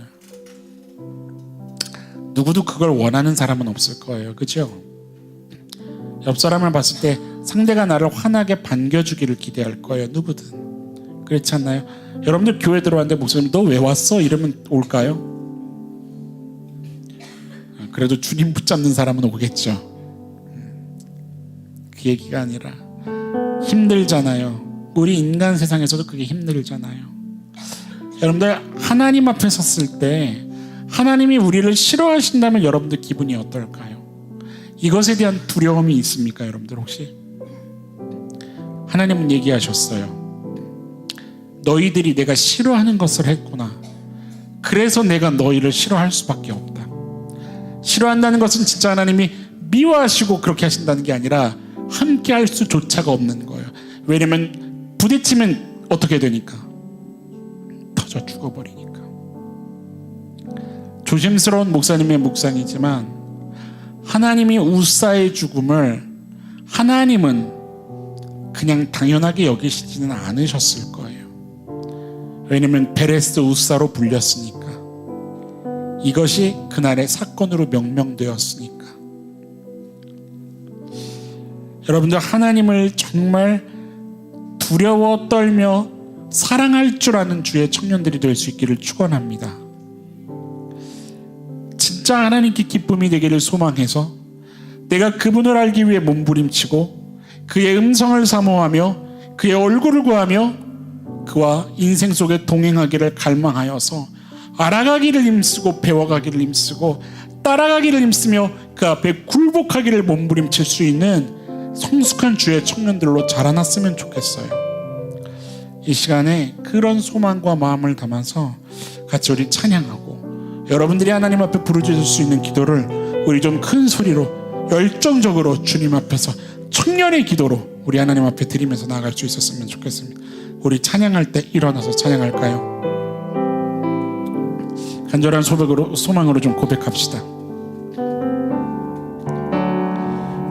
누구도 그걸 원하는 사람은 없을 거예요. 그렇죠? 옆 사람을 봤을 때 상대가 나를 환하게 반겨주기를 기대할 거예요. 누구든. 그렇지 않나요? 여러분들 교회 들어왔는데 목사님 너 왜 왔어? 이러면 올까요? 그래도 주님 붙잡는 사람은 오겠죠. 그 얘기가 아니라 힘들잖아요. 우리 인간 세상에서도 그게 힘들잖아요. 여러분들 하나님 앞에 섰을 때 하나님이 우리를 싫어하신다면 여러분들 기분이 어떨까요? 이것에 대한 두려움이 있습니까, 여러분들 혹시? 하나님은 얘기하셨어요. 너희들이 내가 싫어하는 것을 했구나. 그래서 내가 너희를 싫어할 수밖에 없다. 싫어한다는 것은 진짜 하나님이 미워하시고 그렇게 하신다는 게 아니라 함께 할 수조차가 없는 거예요. 왜냐면 부딪히면 어떻게 되니까? 터져 죽어버리니까. 조심스러운 목사님의 묵상이지만 하나님이 우사의 죽음을 하나님은 그냥 당연하게 여기시지는 않으셨을 거예요. 왜냐하면 베레스 우사로 불렸으니까. 이것이 그날의 사건으로 명명되었으니까. 여러분들 하나님을 정말 두려워 떨며 사랑할 줄 아는 주의 청년들이 될 수 있기를 축원합니다. 진짜 하나님께 기쁨이 되기를 소망해서 내가 그분을 알기 위해 몸부림치고 그의 음성을 사모하며 그의 얼굴을 구하며 그와 인생 속에 동행하기를 갈망하여서 알아가기를 힘쓰고 배워가기를 힘쓰고 따라가기를 힘쓰며 그 앞에 굴복하기를 몸부림칠 수 있는 성숙한 주의 청년들로 자라났으면 좋겠어요. 이 시간에 그런 소망과 마음을 담아서 같이 우리 찬양하고 여러분들이 하나님 앞에 부르짖을 수 있는 기도를 우리 좀 큰 소리로 열정적으로 주님 앞에서 청년의 기도로 우리 하나님 앞에 드리면서 나아갈 수 있었으면 좋겠습니다. 우리 찬양할 때 일어나서 찬양할까요? 간절한 소망으로 좀 고백합시다.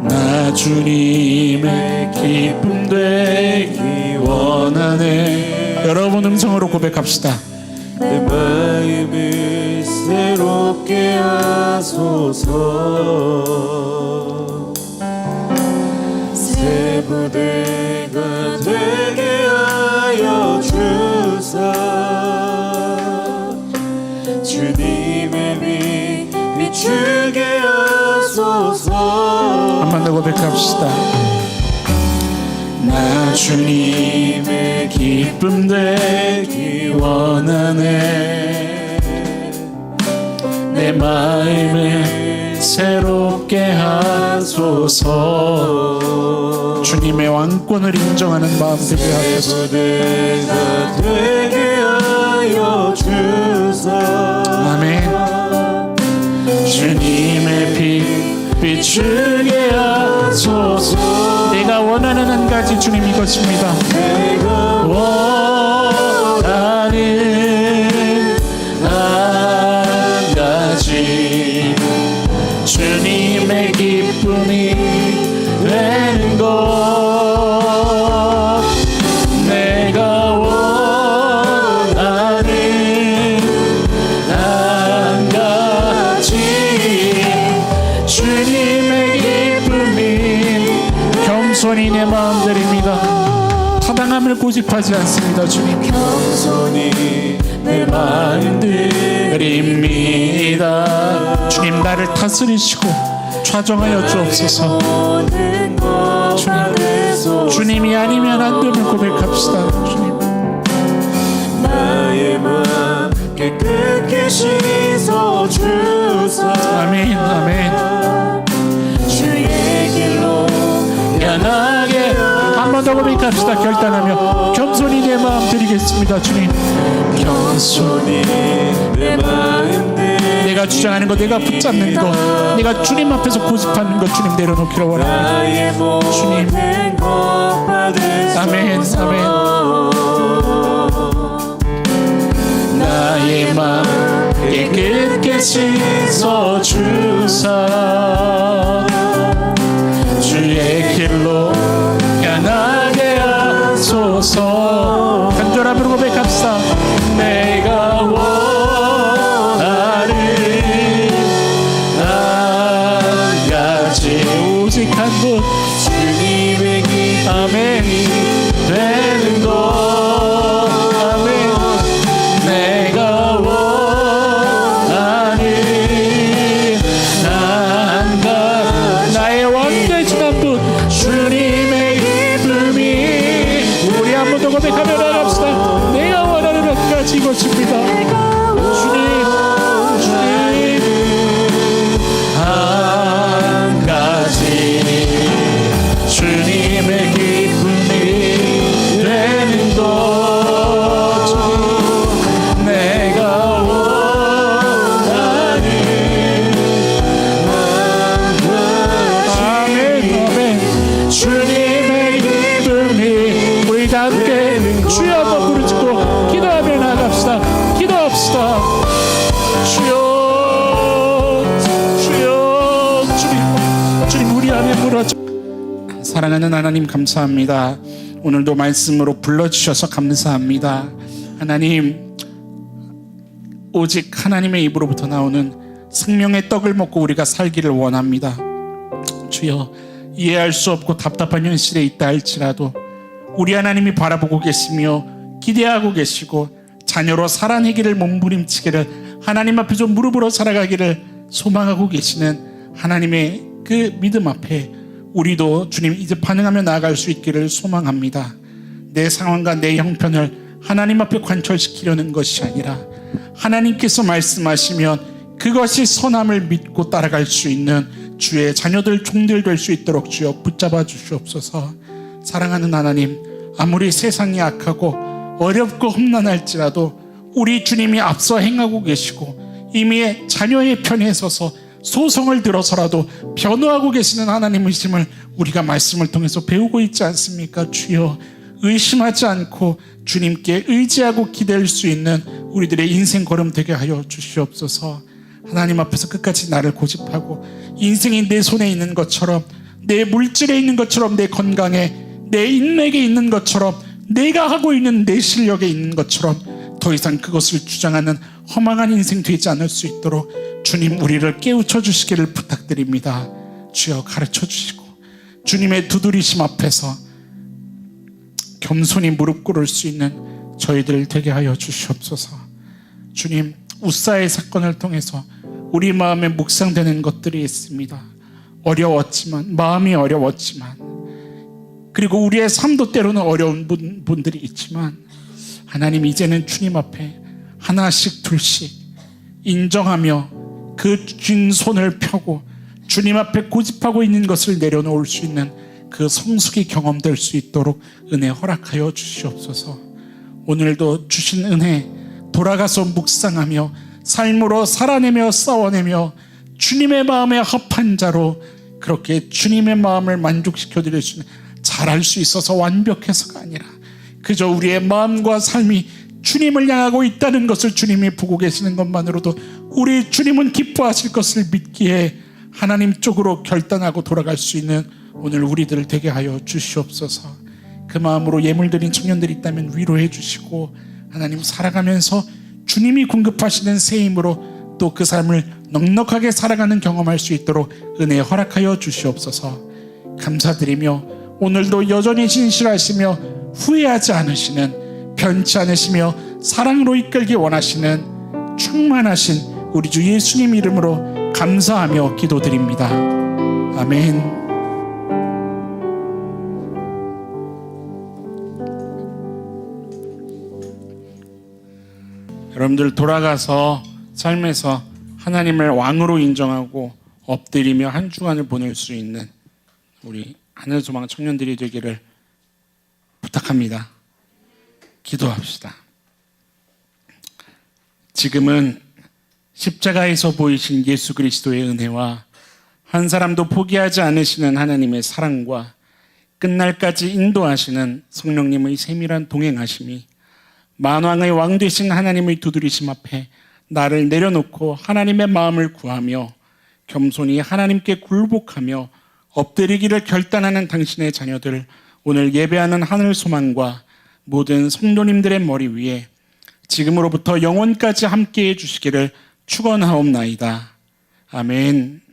나 주님의 기쁨 되기 원하네. 여러분 음성으로 고백합시다. 내 마음을 새롭게 하소서. 새 부대가 되게 하여 주사. 주님의 빛 비추게 하소서. 한 번 더 고백합시다. 나 주님의 기쁨 되기 원하네. 내 마음을 새롭게 하소서. 주님의 왕권을 인정하는 마음 되게 하소서. 부대가 되게 하여 주사. 아멘. 주님의 빛 비추게 하소서. 내가 원하는 한 가지 주님 이것입니다. 내가 원하는 한 가지 주님의 기쁨이 되는 것. 내가 원하는 한 가지 주님의 기쁨이 겸손히 내 마음 드립니다. 타당함을 고집하지 않습니다. 주님 겸손히 내 마음 드립니다. 주님 나를 다스리시고 좌정하여 주옵소서. 주님이 아니면 안 됨을 고백합시다. 주님 나의 마음 깨끗게 씻어 주사. 아멘 아멘. 주의 길로 연하게 한 번 더 고백합시다. 결단하며 겸손히 내 마음 드리겠습니다. 주님 겸손히 내 마음 내가 주장하는 것, 내가 붙잡는 것, 내가 주님 앞에서 고집하는 것 주님 내려놓기를 원합니다. 나의 모든 것 아멘 아멘. 나의 마음 깨끗게 씻어 주사. 주의 길로 향하게 하소서. 간절함으로 고백합시다. 내가 원하는 한 가지 오직 한 분 주님의 기쁨이 아멘 되는 것. 아멘. 내가 원하는 한 가지 나의 왕되신 한 분 주님의 기쁨이. 우리 한 번 더 고백하며 나갑시다. 내가 원하는 한 가지 이것입니다. 주님 한 가지 주님의 기쁨이 되는 것. 내가 원하는 아멘 아멘. 주님의 기쁨이. 우리 다 함께 주여 한번 부르짖고 기도하며 나갑시다. 기도합시다. 주여 주여. 주님 우리 안에 물어줘. 사랑하는 하나님 감사합니다. 오늘도 말씀으로 불러주셔서 감사합니다. 하나님 오직 하나님의 입으로부터 나오는 생명의 떡을 먹고 우리가 살기를 원합니다. 주여 이해할 수 없고 답답한 현실에 있다 할지라도 우리 하나님이 바라보고 계시며 기대하고 계시고 자녀로 살아내기를 몸부림치기를 하나님 앞에 좀 무릎으로 살아가기를 소망하고 계시는 하나님의 그 믿음 앞에 우리도 주님 이제 반응하며 나아갈 수 있기를 소망합니다. 내 상황과 내 형편을 하나님 앞에 관철시키려는 것이 아니라 하나님께서 말씀하시면 그것이 선함을 믿고 따라갈 수 있는 주의 자녀들 종들 될 수 있도록 주여 붙잡아 주시옵소서. 사랑하는 하나님, 아무리 세상이 악하고 어렵고 험난할지라도 우리 주님이 앞서 행하고 계시고 이미 자녀의 편에 서서 소송을 들어서라도 변호하고 계시는 하나님이심을 우리가 말씀을 통해서 배우고 있지 않습니까? 주여, 의심하지 않고 주님께 의지하고 기댈 수 있는 우리들의 인생 걸음 되게 하여 주시옵소서. 하나님 앞에서 끝까지 나를 고집하고 인생이 내 손에 있는 것처럼, 내 물질에 있는 것처럼, 내 건강에, 내 인맥에 있는 것처럼, 내가 하고 있는 내 실력에 있는 것처럼 더 이상 그것을 주장하는 허망한 인생 되지 않을 수 있도록 주님 우리를 깨우쳐 주시기를 부탁드립니다. 주여, 가르쳐 주시고 주님의 두드리심 앞에서 겸손히 무릎 꿇을 수 있는 저희들 되게 하여 주시옵소서. 주님, 우사의 사건을 통해서 우리 마음에 묵상되는 것들이 있습니다. 어려웠지만, 마음이 어려웠지만, 그리고 우리의 삶도 때로는 어려운 분들이 있지만, 하나님, 이제는 주님 앞에 하나씩 둘씩 인정하며 그 쥔 손을 펴고 주님 앞에 고집하고 있는 것을 내려놓을 수 있는 그 성숙이 경험될 수 있도록 은혜 허락하여 주시옵소서. 오늘도 주신 은혜 돌아가서 묵상하며 삶으로 살아내며 싸워내며 주님의 마음에 합한 자로 그렇게 주님의 마음을 만족시켜 드릴 수 있는, 잘할 수 있어서 완벽해서가 아니라 그저 우리의 마음과 삶이 주님을 향하고 있다는 것을 주님이 보고 계시는 것만으로도 우리 주님은 기뻐하실 것을 믿기에 하나님 쪽으로 결단하고 돌아갈 수 있는 오늘 우리들을 되게 하여 주시옵소서. 그 마음으로 예물 드린 청년들이 있다면 위로해 주시고, 하나님, 살아가면서 주님이 공급하시는 새 힘으로 또 그 삶을 넉넉하게 살아가는 경험할 수 있도록 은혜 허락하여 주시옵소서. 감사드리며 오늘도 여전히 신실하시며 후회하지 않으시는, 변치 않으시며 사랑으로 이끌기 원하시는 충만하신 우리 주 예수님 이름으로 감사하며 기도드립니다. 아멘. 여러분들, 돌아가서 삶에서 하나님을 왕으로 인정하고 엎드리며 한 주간을 보낼 수 있는 우리 하늘소망 청년들이 되기를 부탁합니다. 기도합시다. 지금은 십자가에서 보이신 예수 그리스도의 은혜와 한 사람도 포기하지 않으시는 하나님의 사랑과 끝날까지 인도하시는 성령님의 세밀한 동행하심이 만왕의 왕 되신 하나님의 두드리심 앞에 나를 내려놓고 하나님의 마음을 구하며 겸손히 하나님께 굴복하며 엎드리기를 결단하는 당신의 자녀들, 오늘 예배하는 하늘소망과 모든 성도님들의 머리 위에 지금으로부터 영원까지 함께해 주시기를 축원하옵나이다. 아멘.